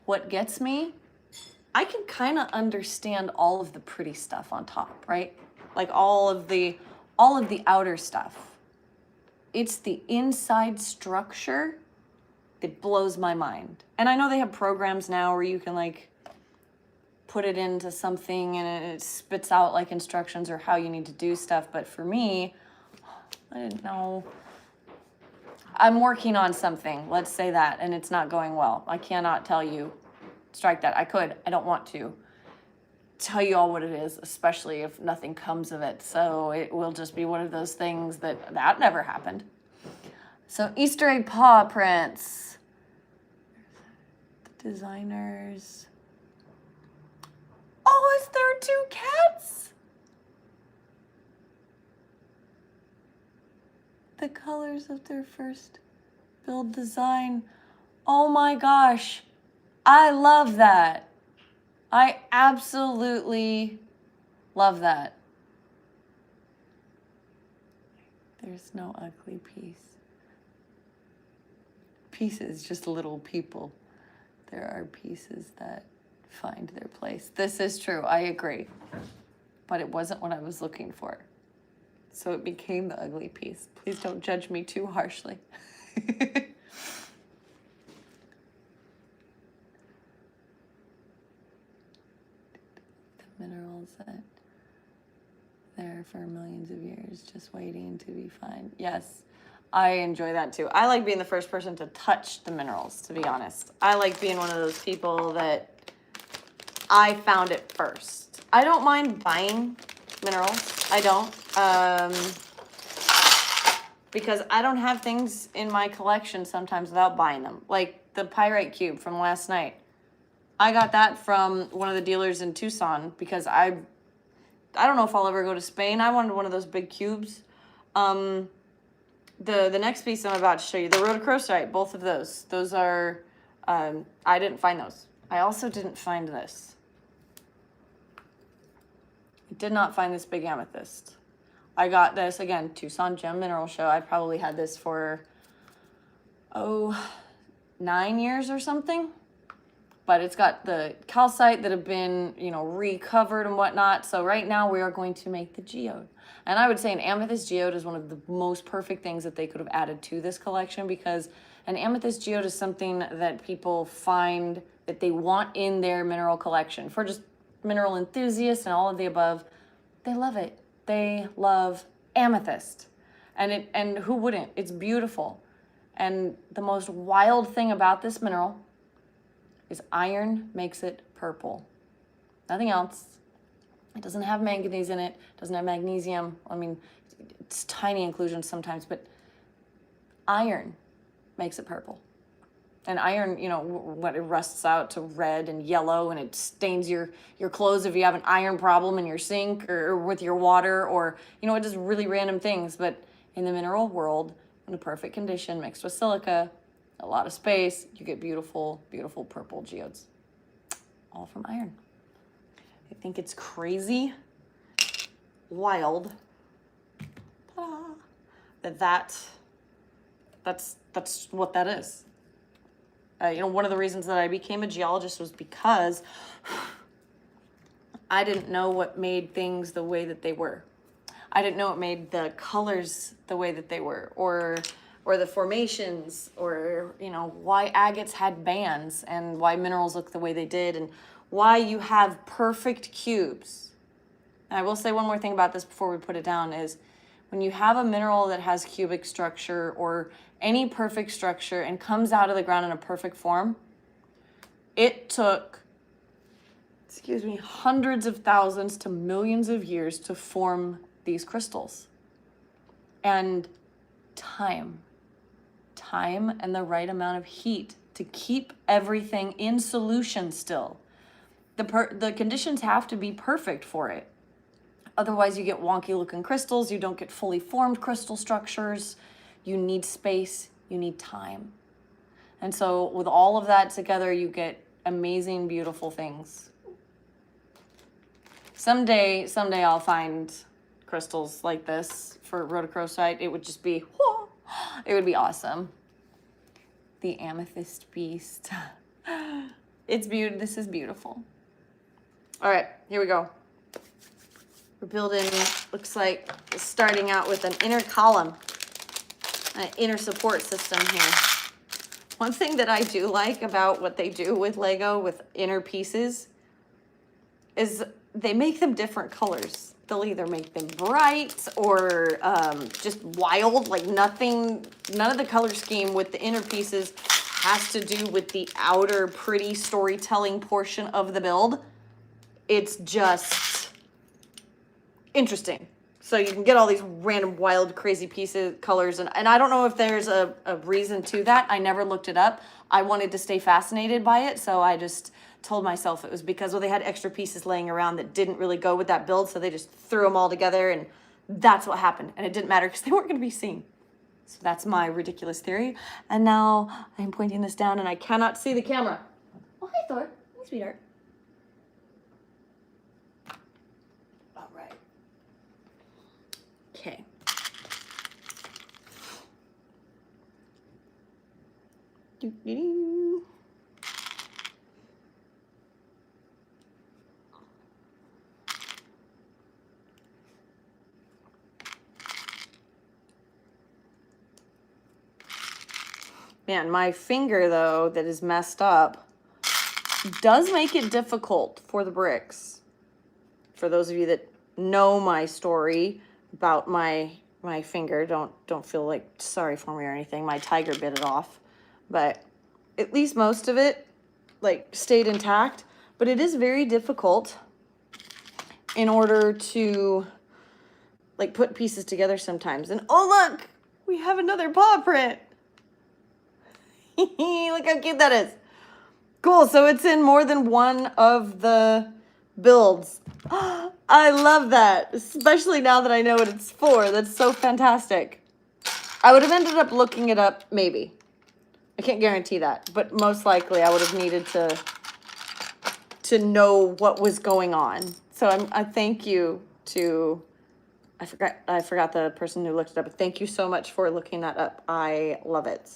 what gets me, I can kind of understand all of the pretty stuff on top, right? Like all of the outer stuff. It's the inside structure that blows my mind. And I know they have programs now where you can put it into something and it spits out instructions or how you need to do stuff. But for me, I didn't know. I'm working on something, let's say that, and it's not going well. I cannot tell you, strike that. I could, I don't want to tell you all what it is, especially if nothing comes of it. So it will just be one of those things that never happened. So Easter egg paw prints. The designers. Oh, is there 2 cats? The colors of their first build design. Oh my gosh. I love that. I absolutely love that. There's no ugly piece. Pieces, just little people. There are pieces that find their place. This is true, I agree. But it wasn't what I was looking for. So it became the ugly piece. Please don't judge me too harshly. The minerals that there for millions of years, just waiting to be found. Yes, I enjoy that too. I like being the first person to touch the minerals, to be honest. I like being one of those people that I found it first. I don't mind buying minerals. I don't. Because I don't have things in my collection sometimes without buying them. Like the pyrite cube from last night. I got that from one of the dealers in Tucson because I don't know if I'll ever go to Spain. I wanted one of those big cubes. The next piece I'm about to show you, the rhodochrosite, both of those. Those are, I didn't find those. I also didn't find this. I did not find this big amethyst. I got this, again, Tucson Gem Mineral Show. I probably had this for, 9 years or something. But it's got the calcite that have been, recovered and whatnot. So right now we are going to make the geode. And I would say an amethyst geode is one of the most perfect things that they could have added to this collection, because an amethyst geode is something that people find that they want in their mineral collection. For just mineral enthusiasts and all of the above, they love it. They love amethyst. And who wouldn't? It's beautiful. And the most wild thing about this mineral is iron makes it purple. Nothing else. It doesn't have manganese in it, doesn't have magnesium. I mean, it's tiny inclusions sometimes, but iron makes it purple. And iron, what it rusts out to red and yellow, and it stains your clothes if you have an iron problem in your sink or with your water, or, it does really random things. But in the mineral world, in a perfect condition, mixed with silica, a lot of space, you get beautiful, beautiful purple geodes. all from iron. I think it's crazy, wild, that's what that is. You know, one of the reasons that I became a geologist was because I didn't know what made things the way that they were. I didn't know what made the colors the way that they were, or the formations, or, you know, why agates had bands and why minerals look the way they did and why you have perfect cubes. And I will say one more thing about this before we put it down is when you have a mineral that has cubic structure or any perfect structure and comes out of the ground in a perfect form, it took, hundreds of thousands to millions of years to form these crystals. And time and the right amount of heat to keep everything in solution still. The conditions have to be perfect for it. Otherwise you get wonky looking crystals, you don't get fully formed crystal structures, you need space, you need time. And so with all of that together, you get amazing, beautiful things. Someday I'll find crystals like this for rhodochrosite. It would just be, it would be awesome. The amethyst beast. It's beautiful. This is beautiful. All right, here we go. We're building, looks like starting out with an inner column, an inner support system here. One thing that I do like about what they do with Lego, with inner pieces, is they make them different colors. They'll either make them bright or just wild, like none of the color scheme with the inner pieces has to do with the outer pretty storytelling portion of the build. It's just interesting. So you can get all these random, wild, crazy pieces, colors, and I don't know if there's a reason to that. I never looked it up. I wanted to stay fascinated by it, so I just told myself it was because, well, they had extra pieces laying around that didn't really go with that build, so they just threw them all together, and that's what happened. And it didn't matter because they weren't going to be seen. So that's my ridiculous theory. And now I'm pointing this down, and I cannot see the camera. Oh, hi, Thor. Hi, sweetheart. All right. Okay. Doo-doo-doo. Man, my finger, though, that is messed up, does make it difficult for the bricks. For those of you that know my story about my finger, don't feel like sorry for me or anything. My tiger bit it off. But at least most of it, like, stayed intact. But it is very difficult in order to, like, put pieces together sometimes. And, oh, look! We have another paw print! Look how cute that is. Cool, so it's in more than one of the builds. I love that, especially now that I know what it's for. That's so fantastic. I would have ended up looking it up, maybe. I can't guarantee that, but most likely I would have needed to know what was going on. So I thank you to, I forgot the person who looked it up, but thank you so much for looking that up. I love it.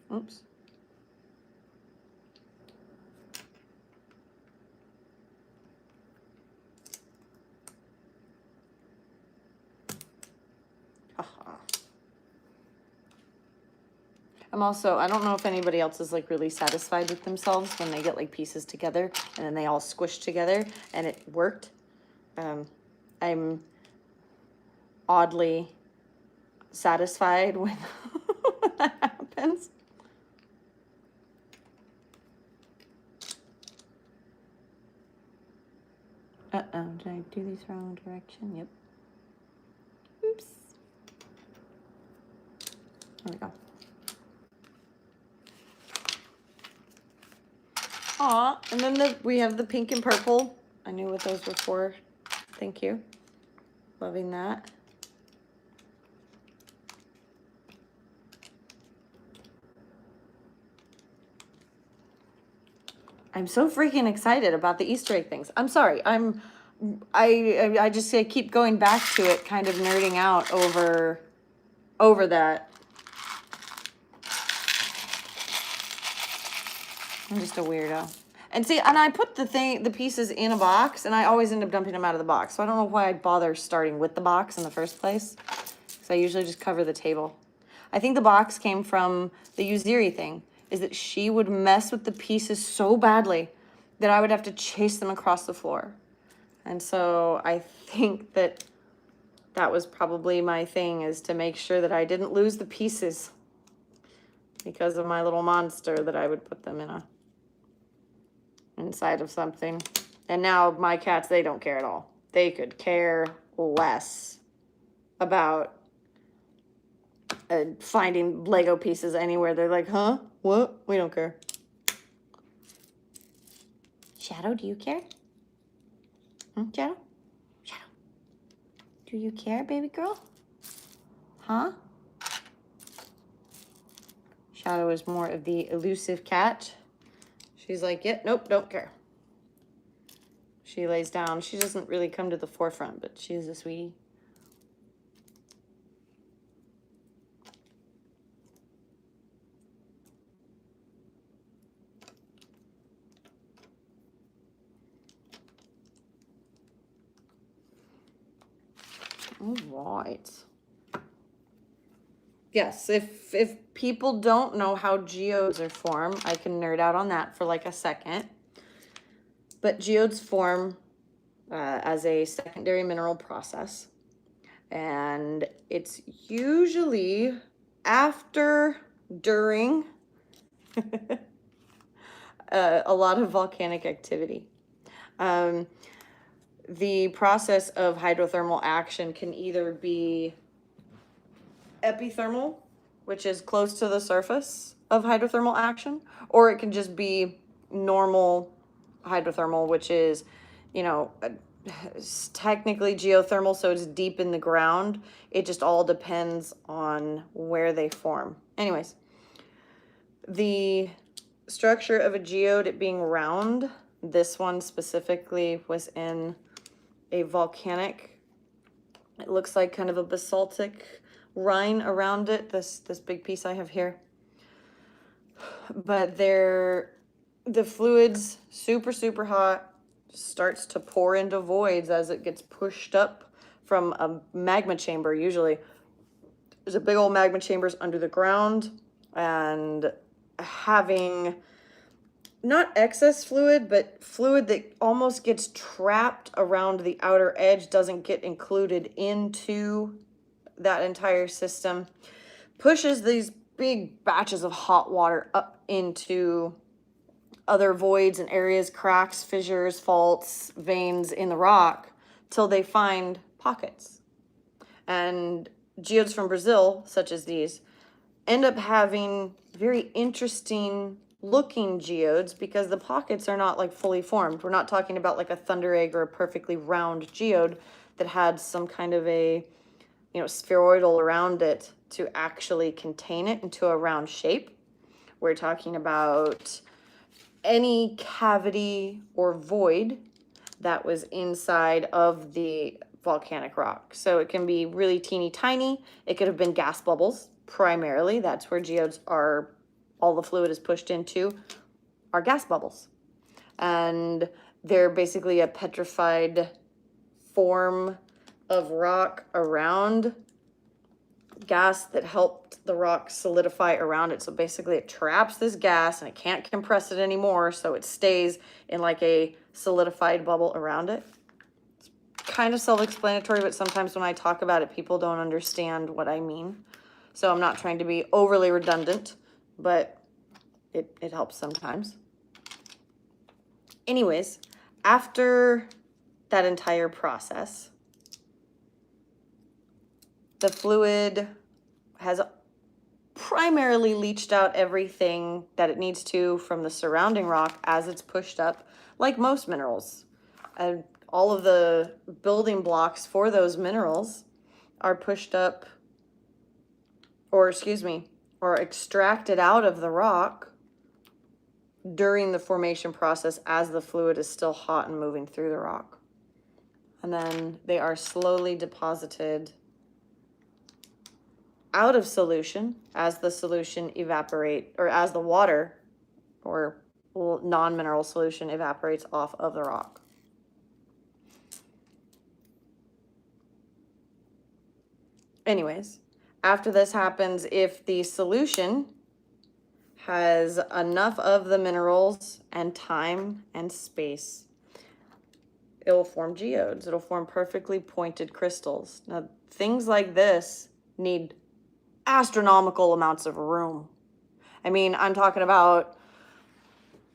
Oops. I'm also, I don't know if anybody else is like really satisfied with themselves when they get like pieces together and then they all squish together and it worked. I'm oddly satisfied when that happens. Oh, did I do these wrong direction? Yep. Oops. There we go. Aw, and then we have the pink and purple. I knew what those were for. Thank you. Loving that. I'm so freaking excited about the Easter egg things. I'm sorry. I just keep going back to it, kind of nerding out over that. I'm just a weirdo. And see, and I put the pieces in a box, and I always end up dumping them out of the box. So I don't know why I bother starting with the box in the first place. Because I usually just cover the table. I think the box came from the Uziri thing, is that she would mess with the pieces so badly that I would have to chase them across the floor. And so I think that was probably my thing, is to make sure that I didn't lose the pieces because of my little monster, that I would put them inside of something. And now my cats, they don't care at all. They could care less about finding Lego pieces anywhere. They're like, huh? What? We don't care. Shadow, do you care? Shadow? Shadow. Do you care, baby girl? Huh? Shadow is more of the elusive cat. She's like, yep, nope, don't care. She lays down. She doesn't really come to the forefront, but she's a sweetie. All right. Yes, if people don't know how geodes are formed, I can nerd out on that for like a second. But geodes form as a secondary mineral process. And it's usually after, during a lot of volcanic activity. The process of hydrothermal action can either be epithermal, which is close to the surface of hydrothermal action, or it can just be normal hydrothermal, which is, you know, technically geothermal, so it's deep in the ground. It just all depends on where they form. Anyways, the structure of a geode, it being round, this one specifically was in a volcanic, it looks like kind of a basaltic rine around it, this big piece I have here. But the fluid's super hot, starts to pour into voids as it gets pushed up from a magma chamber. Usually there's a big old magma chambers under the ground, and having not excess fluid, but fluid that almost gets trapped around the outer edge, doesn't get included into that entire system, pushes these big batches of hot water up into other voids and areas, cracks, fissures, faults, veins in the rock, till they find pockets. And geodes from Brazil, such as these, end up having very interesting looking geodes because the pockets are not like fully formed. We're not talking about like a thunder egg or a perfectly round geode that had some kind of a, you know, spheroidal around it to actually contain it into a round shape. We're talking about any cavity or void that was inside of the volcanic rock. So it can be really teeny tiny. It could have been gas bubbles primarily. That's where geodes are, all the fluid is pushed into, are gas bubbles. And they're basically a petrified form of rock around gas that helped the rock solidify around it. So basically it traps this gas and it can't compress it anymore, so it stays in like a solidified bubble around it. It's kind of self-explanatory, but sometimes when I talk about it, people don't understand what I mean. So I'm not trying to be overly redundant, but it helps sometimes. Anyways, after that entire process, the fluid has primarily leached out everything that it needs to from the surrounding rock as it's pushed up, like most minerals. And all of the building blocks for those minerals are pushed up, or excuse me, or extracted out of the rock during the formation process as the fluid is still hot and moving through the rock. And then they are slowly deposited out of solution as the solution evaporate, or as the water or non-mineral solution evaporates off of the rock. Anyways, after this happens, if the solution has enough of the minerals and time and space, it will form geodes. It'll form perfectly pointed crystals. Now, things like this need astronomical amounts of room. I mean, I'm talking about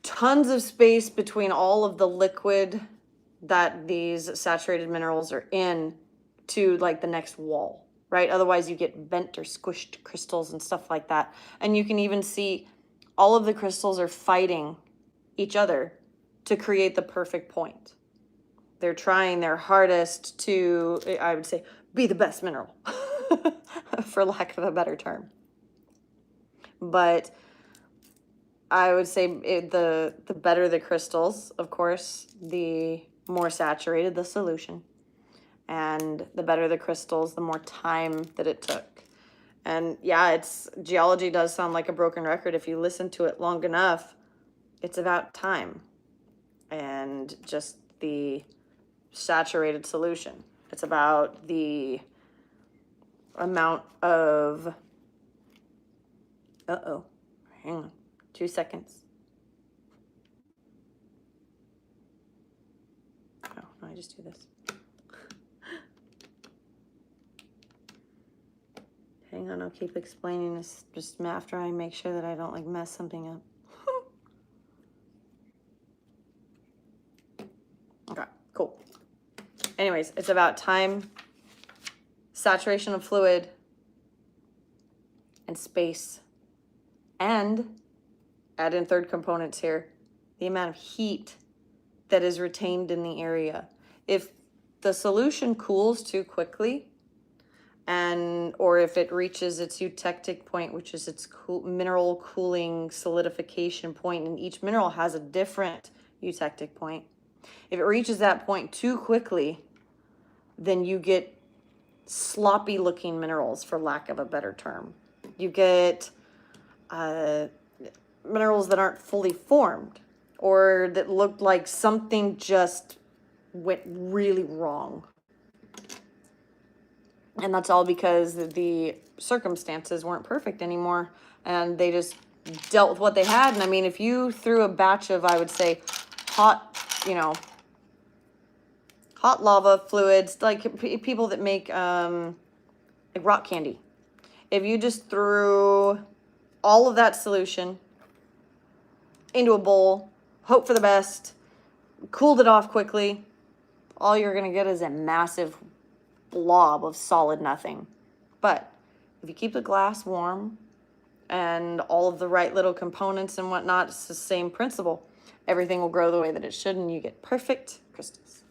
tons of space between all of the liquid that these saturated minerals are in to like the next wall, right? Otherwise you get bent or squished crystals and stuff like that. And you can even see all of the crystals are fighting each other to create the perfect point. They're trying their hardest to, I would say, be the best mineral, for lack of a better term. But I would say the better the crystals, of course, the more saturated the solution. And the better the crystals, the more time that it took. And yeah, geology does sound like a broken record. If you listen to it long enough, it's about time and just the saturated solution. It's about the amount of, hang on, 2 seconds. Oh, no, I just do this. Hang on, I'll keep explaining this just after I make sure that I don't like mess something up. Okay, cool. Anyways, it's about time, saturation of fluid, and space. And add in third components here, the amount of heat that is retained in the area. If the solution cools too quickly, or if it reaches its eutectic point, which is its mineral cooling solidification point, and each mineral has a different eutectic point. If it reaches that point too quickly, then you get sloppy looking minerals, for lack of a better term. You get minerals that aren't fully formed, or that look like something just went really wrong. And that's all because the circumstances weren't perfect anymore, and they just dealt with what they had. And I mean, if you threw a batch of, I would say, hot lava fluids, like people that make like rock candy, if you just threw all of that solution into a bowl, hope for the best, cooled it off quickly, all you're gonna get is a massive blob of solid nothing. But if you keep the glass warm and all of the right little components and whatnot, it's the same principle. Everything will grow the way that it should, and you get perfect crystals.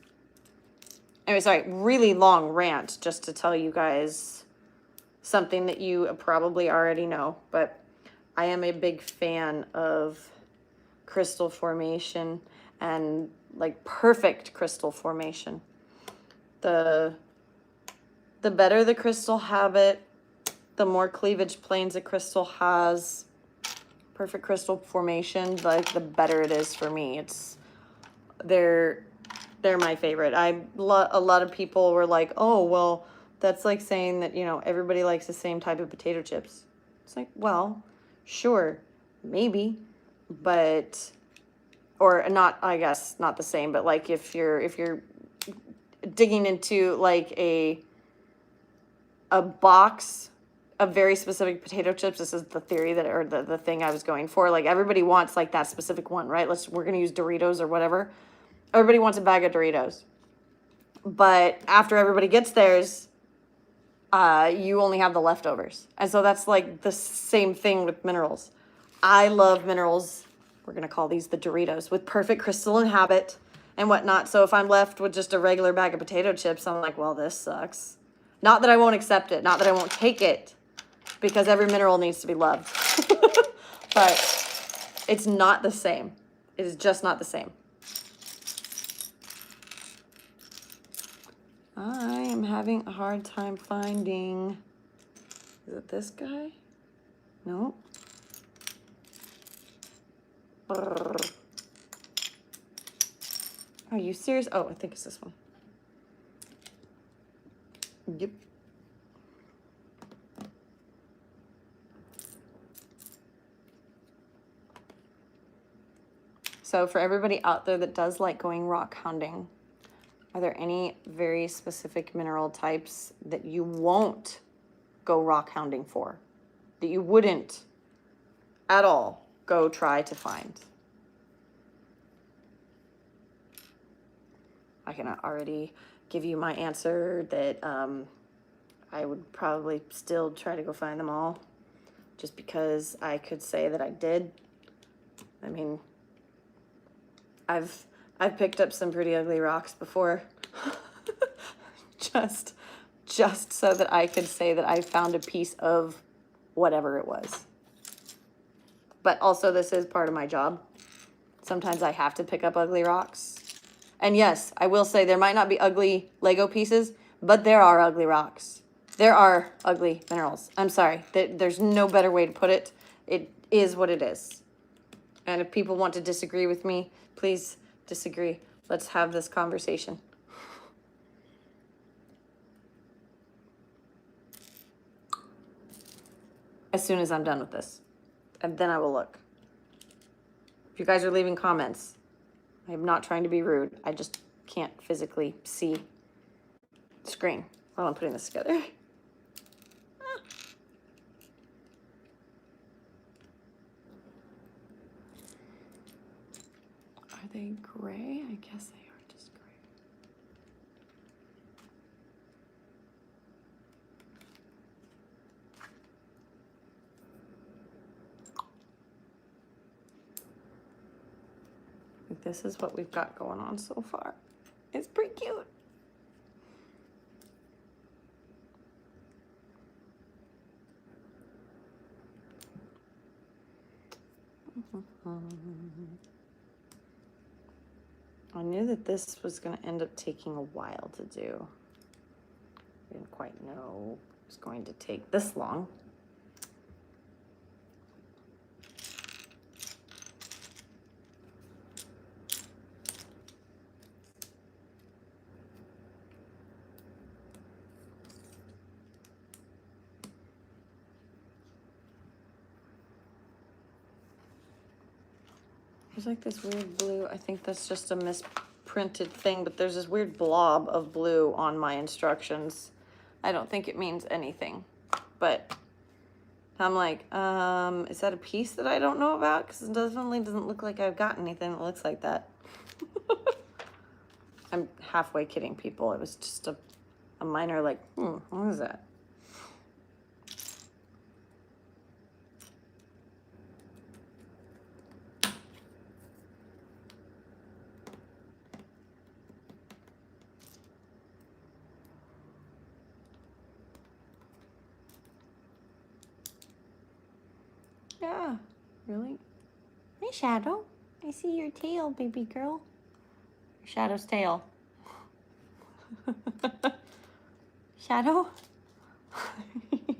Anyway, sorry, really long rant just to tell you guys something that you probably already know, but I am a big fan of crystal formation, and like perfect crystal formation. The better the crystal habit, the more cleavage planes a crystal has, perfect crystal formation, like the better it is for me. They're my favorite. A lot of people were like, oh, well, that's like saying that, you know, everybody likes the same type of potato chips. It's like, well, sure, maybe, but, or not, I guess, not the same, but like if you're digging into like a box of very specific potato chips, this is the theory that, or the thing I was going for. Like everybody wants like that specific one, right? We're gonna use Doritos or whatever. Everybody wants a bag of Doritos. but after everybody gets theirs, you only have the leftovers. And so that's like the same thing with minerals. I love minerals. We're going to call these the Doritos with perfect crystalline habit and whatnot. So if I'm left with just a regular bag of potato chips, I'm like, well, this sucks. Not that I won't accept it. Not that I won't take it, because every mineral needs to be loved. But it's not the same. It is just not the same. I am having a hard time finding, is it this guy? No. Are you serious? Oh, I think it's this one. Yep. So for everybody out there that does like going rock hounding, are there any very specific mineral types that you won't go rock hounding for? That you wouldn't at all go try to find? I can already give you my answer that I would probably still try to go find them all, just because I could say that I did. I mean, I've picked up some pretty ugly rocks before, just so that I could say that I found a piece of whatever it was. But also, this is part of my job. Sometimes I have to pick up ugly rocks. And yes, I will say there might not be ugly Lego pieces, but there are ugly rocks. There are ugly minerals. I'm sorry. There's no better way to put it. It is what it is. And if people want to disagree with me, please disagree. Let's have this conversation. As soon as I'm done with this. And then I will look. If you guys are leaving comments, I'm not trying to be rude. I just can't physically see the screen while I'm putting this together. Are they gray? I guess they are just gray. This is what we've got going on so far. It's pretty cute. I knew that this was going to end up taking a while to do. I didn't quite know it was going to take this long. There's like this weird blue. I think that's just a misprinted thing, but there's this weird blob of blue on my instructions. I don't think it means anything, but I'm like, is that a piece that I don't know about? Because it definitely doesn't look like I've got anything that looks like that. I'm halfway kidding people. It was just a minor like, what is that? Yeah, really? Hey, Shadow. I see your tail, baby girl. Shadow's tail. Shadow?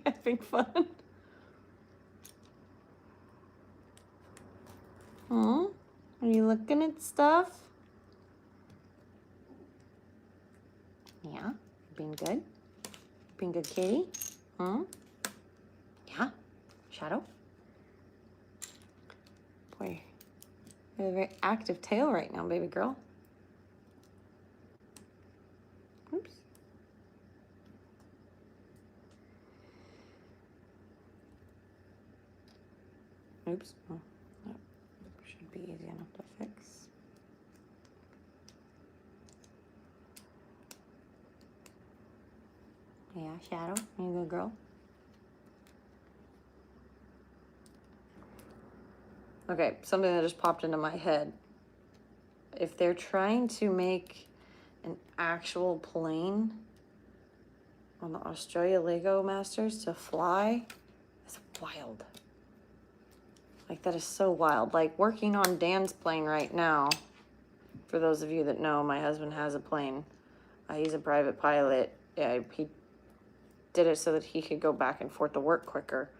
Having fun? Are you looking at stuff? Yeah, being good? Being good kitty? Yeah, Shadow? Boy, you have a very active tail right now, baby girl. Oops. Oops. Oh, that should be easy enough to fix. Yeah, Shadow, you a good girl? Okay, something that just popped into my head. If they're trying to make an actual plane on the Australia Lego Masters to fly, it's wild. Like, that is so wild. Like, working on Dan's plane right now, for those of you that know, my husband has a plane. He's a private pilot. Yeah, he did it so that he could go back and forth to work quicker.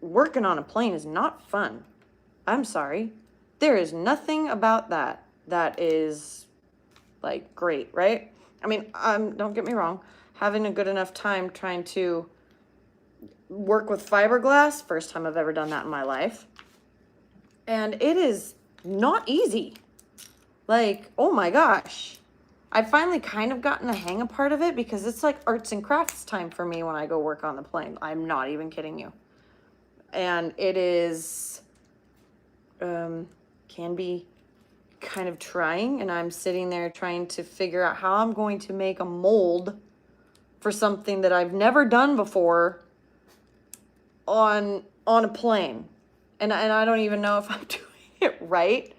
Working on a plane is not fun. I'm sorry. There is nothing about that that is, like, great, right? I mean, don't get me wrong. Having a good enough time trying to work with fiberglass, first time I've ever done that in my life. And it is not easy. Like, oh my gosh. I finally kind of gotten the hang of part of it because it's like arts and crafts time for me when I go work on the plane. I'm not even kidding you. And it is, can be kind of trying. And I'm sitting there trying to figure out how I'm going to make a mold for something that I've never done before on a plane. And I don't even know if I'm doing it right.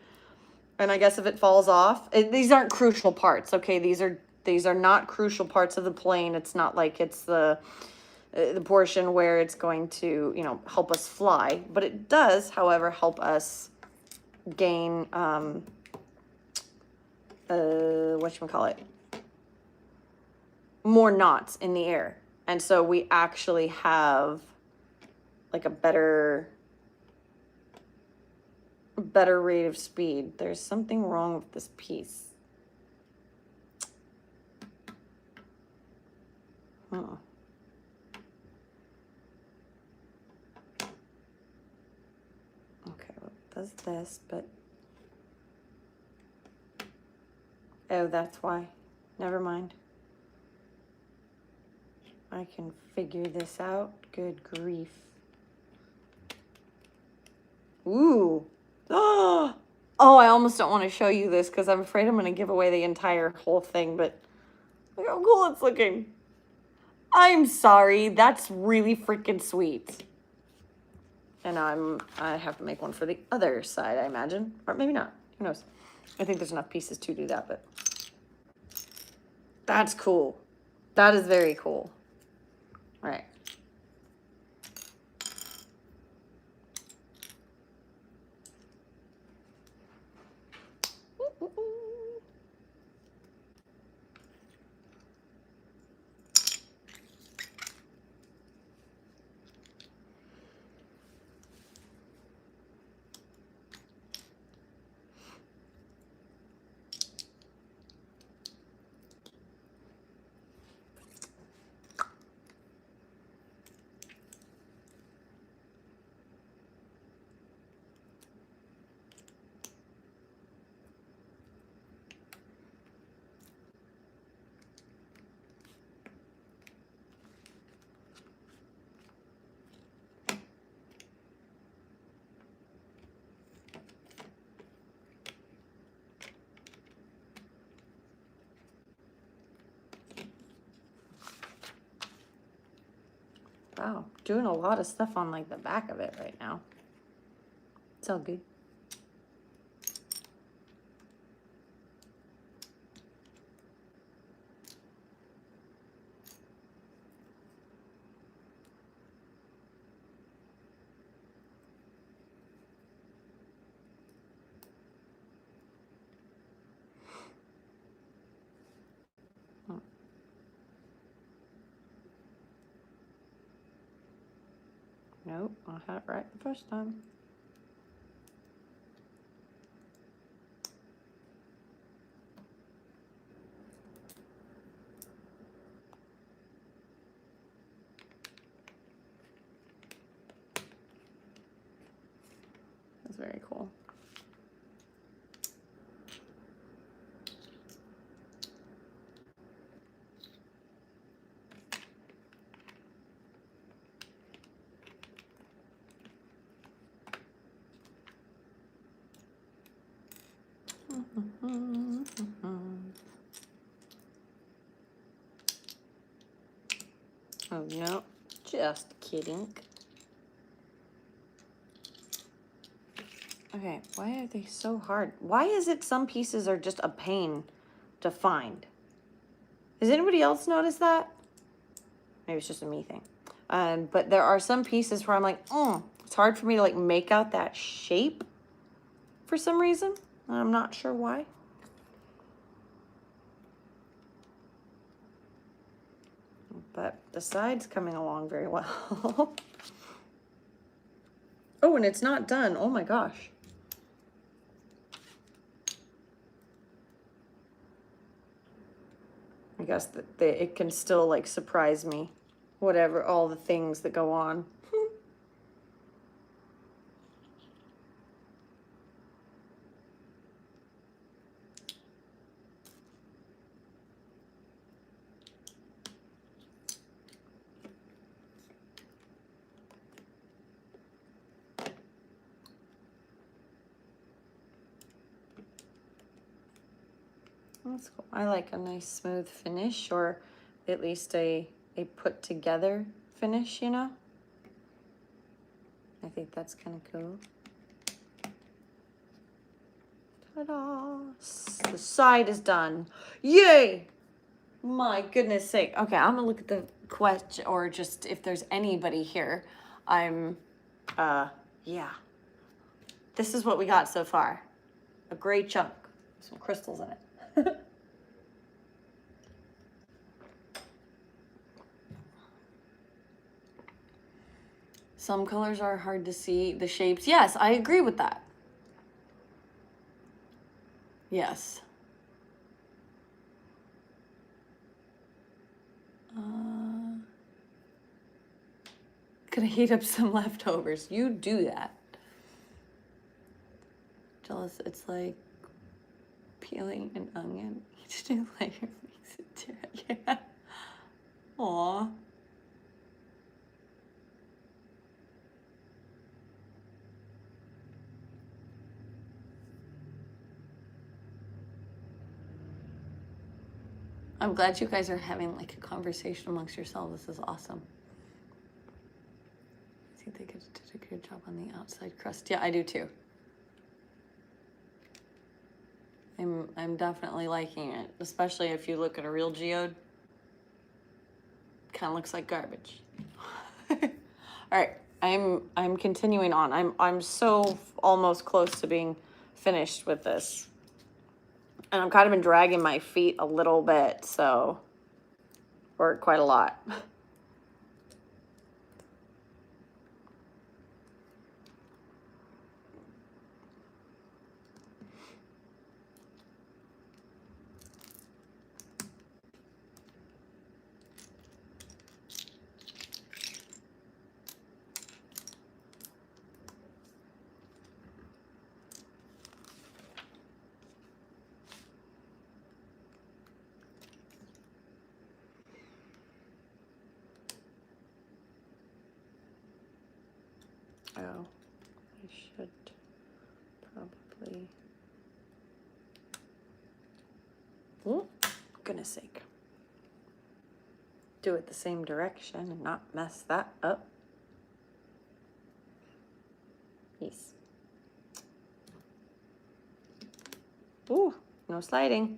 And I guess if it falls off, these aren't crucial parts, okay? These are not crucial parts of the plane. It's not like it's the portion where it's going to, you know, help us fly. But it does, however, help us gain, whatchamacallit, more knots in the air. And so we actually have like a better rate of speed. There's something wrong with this piece. Huh. Okay, well, it does this, but oh, that's why. Never mind. I can figure this out. Good grief. Ooh. Oh, I almost don't want to show you this because I'm afraid I'm going to give away the entire whole thing, but look how cool it's looking. I'm sorry. That's really freaking sweet. And I have to make one for the other side, I imagine. Or maybe not. Who knows? I think there's enough pieces to do that, but that's cool. That is very cool. All right. Wow, doing a lot of stuff on like the back of it right now. It's all good. Nope, I had it right the first time. That's very cool. Oh, no, just kidding. Okay, why are they so hard? Why is it some pieces are just a pain to find? Has anybody else noticed that? Maybe it's just a me thing. But there are some pieces where I'm like, it's hard for me to like make out that shape for some reason. I'm not sure why. But the side's coming along very well. Oh, and it's not done. Oh my gosh. I guess that it can still like surprise me. Whatever, all the things that go on. That's cool. I like a nice smooth finish, or at least a put together finish, you know? I think that's kind of cool. Ta-da! The side is done. Yay! My goodness sake. Okay, I'm gonna look at the question, or just if there's anybody here. Yeah. This is what we got so far. A great chunk. Some crystals in it. Some colors are hard to see. The shapes. Yes, I agree with that. Yes. Gonna heat up some leftovers. You do that. Jealous. It's like peeling an onion. Each new layer makes it different. Yeah. Aw. I'm glad you guys are having like a conversation amongst yourselves. This is awesome. I think they did a good job on the outside crust. Yeah, I do too. I'm definitely liking it, especially if you look at a real geode. Kind of looks like garbage. All right, I'm continuing on. I'm so almost close to being finished with this. And I've kind of been dragging my feet a little bit, so, or quite a lot. Oh, I should probably. Oh, goodness sake. Do it the same direction and not mess that up. Yes. Ooh, no sliding.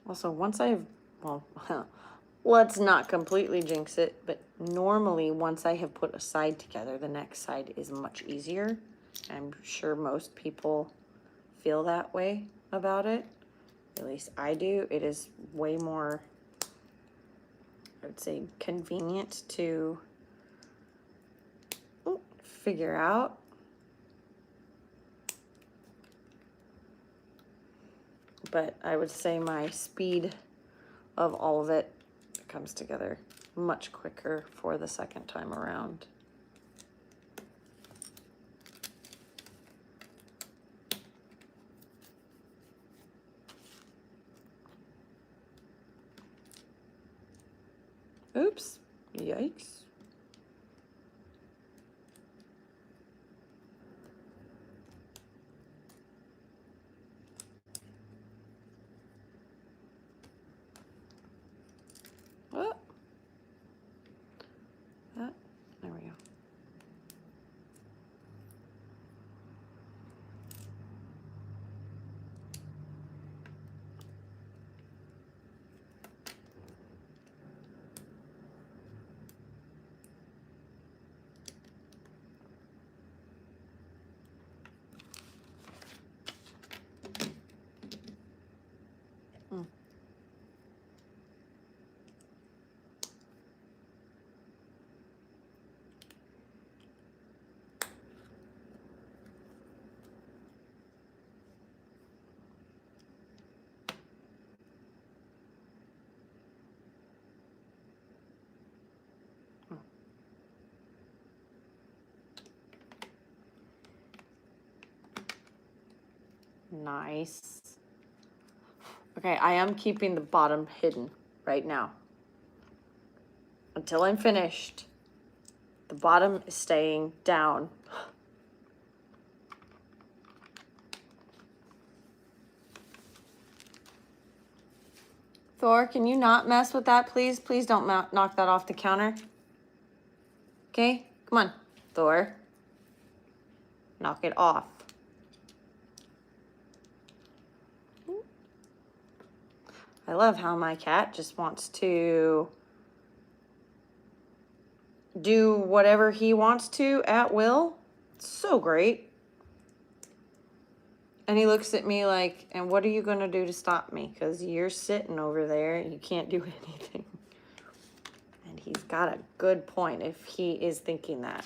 Also, once I've, well, let's not completely jinx it, but normally once I have put a side together, the next side is much easier. I'm sure most people feel that way about it. At least I do. It is way more, I would say, convenient to figure out. But I would say my speed of all of it comes together much quicker for the second time around. Yikes. Oh. There we go. Nice. Okay, I am keeping the bottom hidden right now. Until I'm finished, the bottom is staying down. Thor, can you not mess with that, please? Please don't knock that off the counter. Okay, come on, Thor. Knock it off. I love how my cat just wants to do whatever he wants to at will. It's so great. And he looks at me like, and what are you going to do to stop me? Because you're sitting over there and you can't do anything. And he's got a good point if he is thinking that.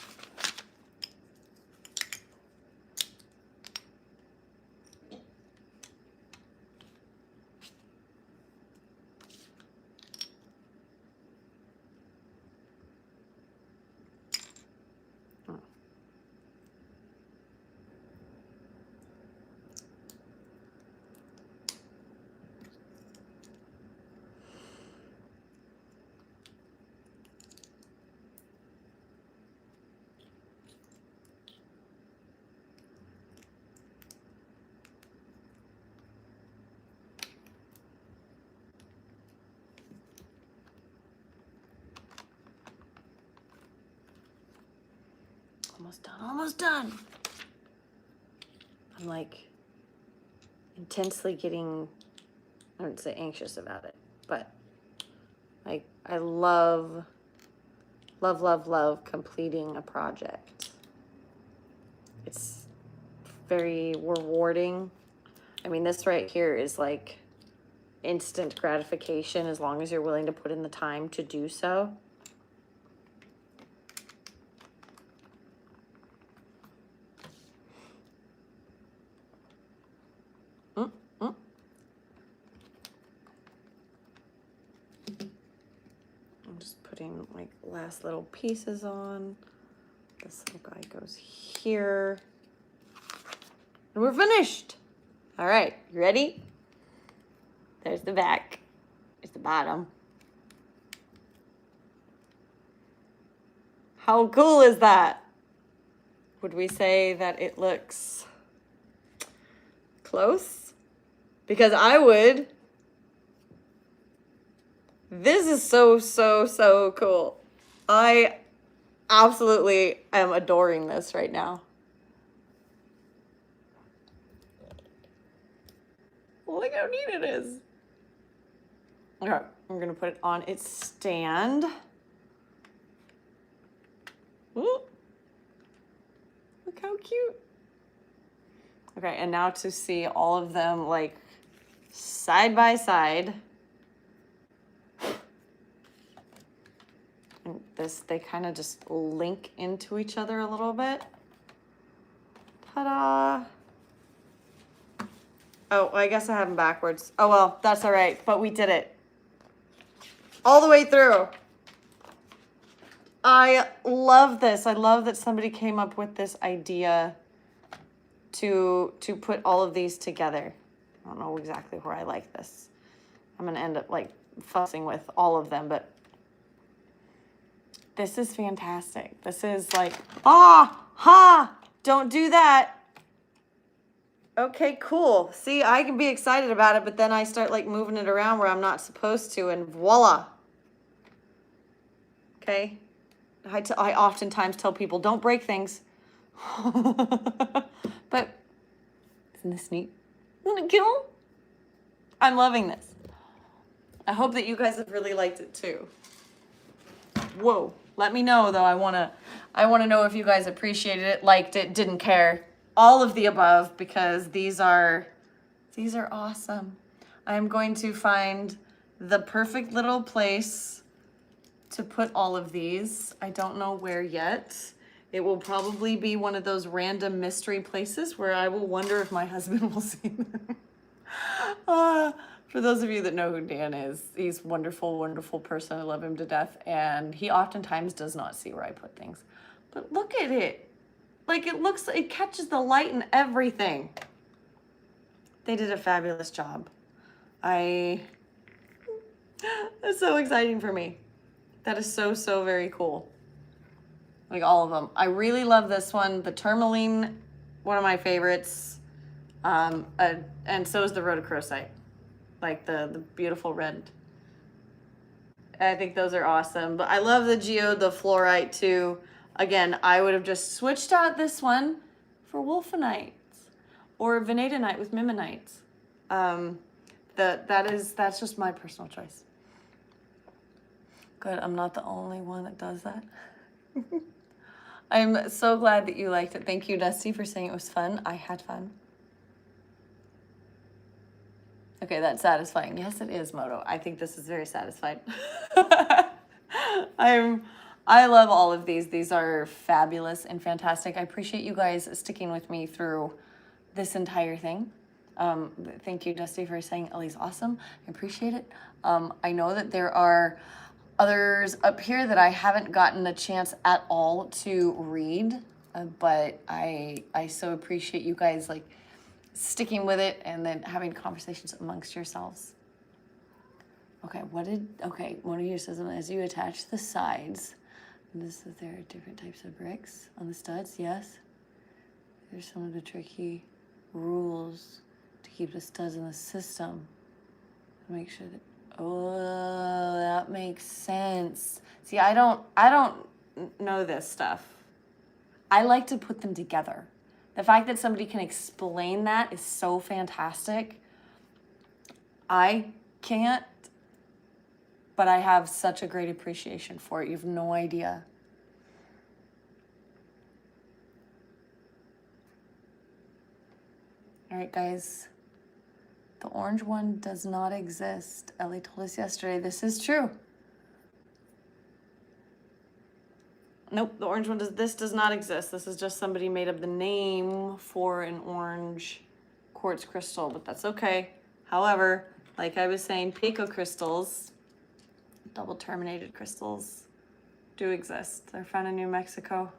Almost done, almost done. I'm like intensely getting, I wouldn't say anxious about it, but like I love completing a project. It's very rewarding. I mean, this right here is like instant gratification as long as you're willing to put in the time to do so. I'm just putting like last little pieces on. This little guy goes here. And we're finished. All right, you ready? There's the back. There's the bottom. How cool is that? Would we say that it looks close? Because I would. This is so cool. I absolutely am adoring this right now. Look how neat it is. Okay, I'm gonna put it on its stand. Ooh. Look how cute. Okay, and now to see all of them like side by side. And this, they kind of just link into each other a little bit. Ta-da. Oh, I guess I have them backwards. Oh, well, that's all right, but we did it. All the way through. I love this. I love that somebody came up with this idea to put all of these together. I don't know exactly where I like this. I'm going to end up like fussing with all of them, but This is fantastic. This is like, don't do that. Okay, cool. See, I can be excited about it, but then I start like moving it around where I'm not supposed to, and voila. Okay. I oftentimes tell people, don't break things. But isn't this neat? Isn't it cute? I'm loving this. I hope that you guys have really liked it too. Whoa. Let me know though. I wanna know if you guys appreciated it, liked it, didn't care. All of the above, because these are awesome. I'm going to find the perfect little place to put all of these. I don't know where yet. It will probably be one of those random mystery places where I will wonder if my husband will see them. For those of you that know who Dan is, he's a wonderful, wonderful person. I love him to death. And he oftentimes does not see where I put things. But look at it. Like it catches the light and everything. They did a fabulous job. It's so exciting for me. That is so, so very cool. Like all of them. I really love this one. The tourmaline, one of my favorites. And so is the rhodochrosite. Like the beautiful red. I think those are awesome. But I love the the fluorite too. Again, I would have just switched out this one for wolfenites or venatonite with mimonites. That's just my personal choice. Good, I'm not the only one that does that. I'm so glad that you liked it. Thank you, Dusty, for saying it was fun. I had fun. Okay, that's satisfying. Yes, it is, Moto. I think this is very satisfying. I love all of these. These are fabulous and fantastic. I appreciate you guys sticking with me through this entire thing. Thank you, Dusty, for saying Ellie's awesome. I appreciate it. I know that there are others up here that I haven't gotten a chance at all to read, but I so appreciate you guys like sticking with it and then having conversations amongst yourselves. Okay, one of you says, as you attach the sides, this is there are different types of bricks on the studs, yes. There's some of the tricky rules to keep the studs in the system. Make sure that, oh, that makes sense. See, I don't know this stuff. I like to put them together. The fact that somebody can explain that is so fantastic. I can't, but I have such a great appreciation for it. You have no idea. All right, guys. The orange one does not exist. Ellie told us yesterday. This is true. Nope, the orange one this does not exist. This is just somebody made up the name for an orange quartz crystal, but that's okay. However, like I was saying, pico crystals, double terminated crystals, do exist. They're found in New Mexico.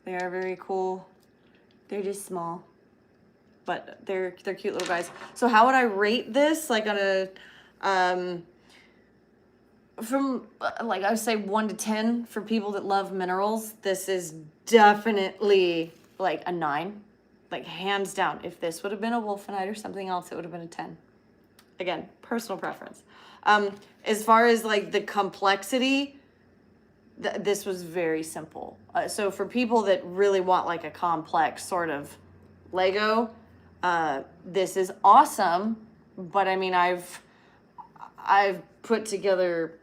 They are very cool. They're just small, but they're cute little guys. So how would I rate this? Like on a from like I would say 1 to 10 for people that love minerals. This is definitely like a 9, like hands down. If this would have been a wolfenite or something else, it would have been a 10. Again, personal preference. As far as like the complexity, this was very simple. So for people that really want like a complex sort of Lego, this is awesome. But I mean, I've put together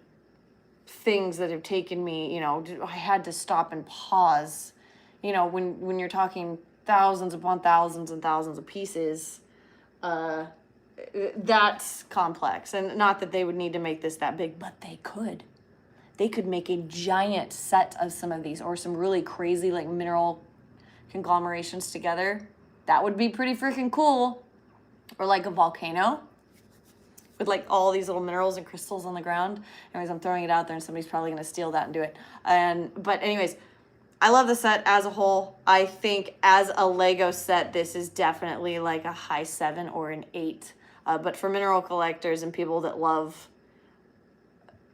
things that have taken me, you know, I had to stop and pause. You know, when you're talking thousands upon thousands and thousands of pieces, that's complex. And not that they would need to make this that big, but they could. They could make a giant set of some of these or some really crazy like mineral conglomerations together. That would be pretty freaking cool. Or like a volcano with like all these little minerals and crystals on the ground. Anyways, I'm throwing it out there and somebody's probably going to steal that and do it. But anyways, I love the set as a whole. I think as a Lego set, this is definitely like a high 7 or an 8. But for mineral collectors and people that love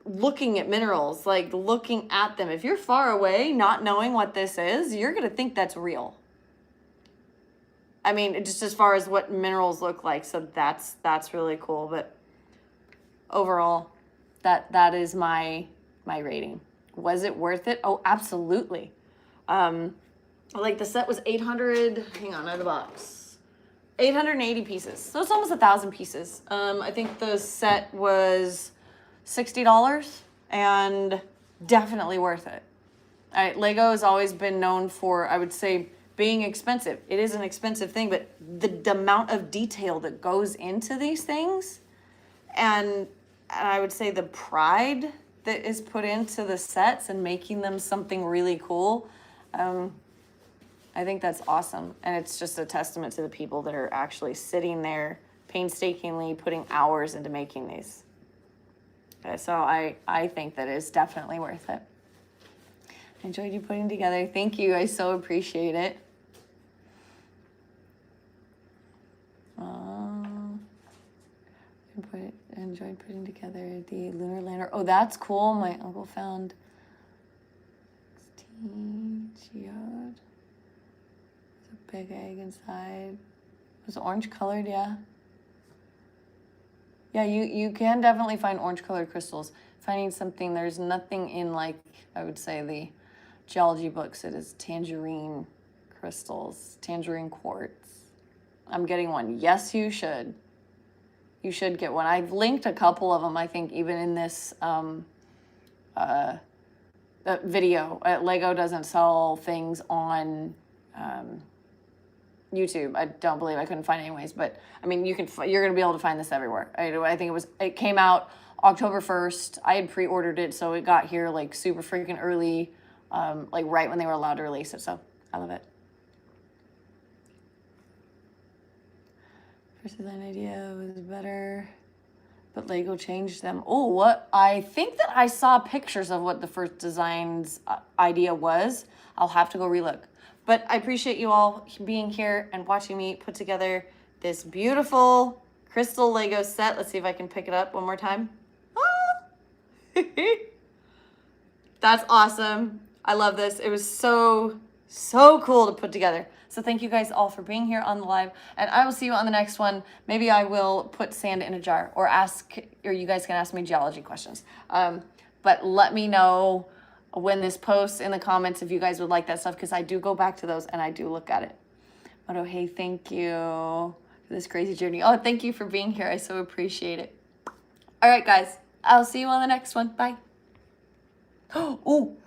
looking at minerals, like looking at them. If you're far away, not knowing what this is, you're going to think that's real. I mean, just as far as what minerals look like. So that's really cool. But overall, that is my rating. Was it worth it? Oh, absolutely. Like the set was 800, hang on, I have the box. 880 pieces. So it's almost 1,000 pieces. I think the set was $60 and definitely worth it. All right, Lego has always been known for, I would say, being expensive. It is an expensive thing, but the amount of detail that goes into these things, and I would say the pride that is put into the sets and making them something really cool, I think that's awesome. And it's just a testament to the people that are actually sitting there painstakingly putting hours into making these. Okay, so I think that it's definitely worth it. I enjoyed you putting together. Thank you. I so appreciate it. Enjoyed putting together the lunar lander. Oh, that's cool. My uncle found 16 geode. There's a big egg inside. It was orange colored, yeah. Yeah, you can definitely find orange colored crystals. Finding something, there's nothing in, like, I would say the geology books. It is tangerine crystals, tangerine quartz. I'm getting one. Yes, you should. You should get one. I've linked a couple of them, I think, even in this video. Lego doesn't sell things on YouTube. I don't believe. I couldn't find it anyways. But, I mean, you're going to be able to find this everywhere. I think it came out October 1st. I had pre-ordered it, so it got here, like, super freaking early, like, right when they were allowed to release it. So, I love it. First design idea was better, but Lego changed them. Oh, what? I think that I saw pictures of what the first design's idea was. I'll have to go relook. But I appreciate you all being here and watching me put together this beautiful crystal Lego set. Let's see if I can pick it up one more time. Ah! That's awesome. I love this. It was so cool to put together. So thank you guys all for being here on the live, and I will see you on the next one. Maybe I will put sand in a jar or you guys can ask me geology questions. But let me know when this posts in the comments if you guys would like that stuff, because I do go back to those and I do look at it. But oh, hey, thank you for this crazy journey. Oh, thank you for being here. I so appreciate it. All right, guys, I'll see you on the next one. Bye. Oh,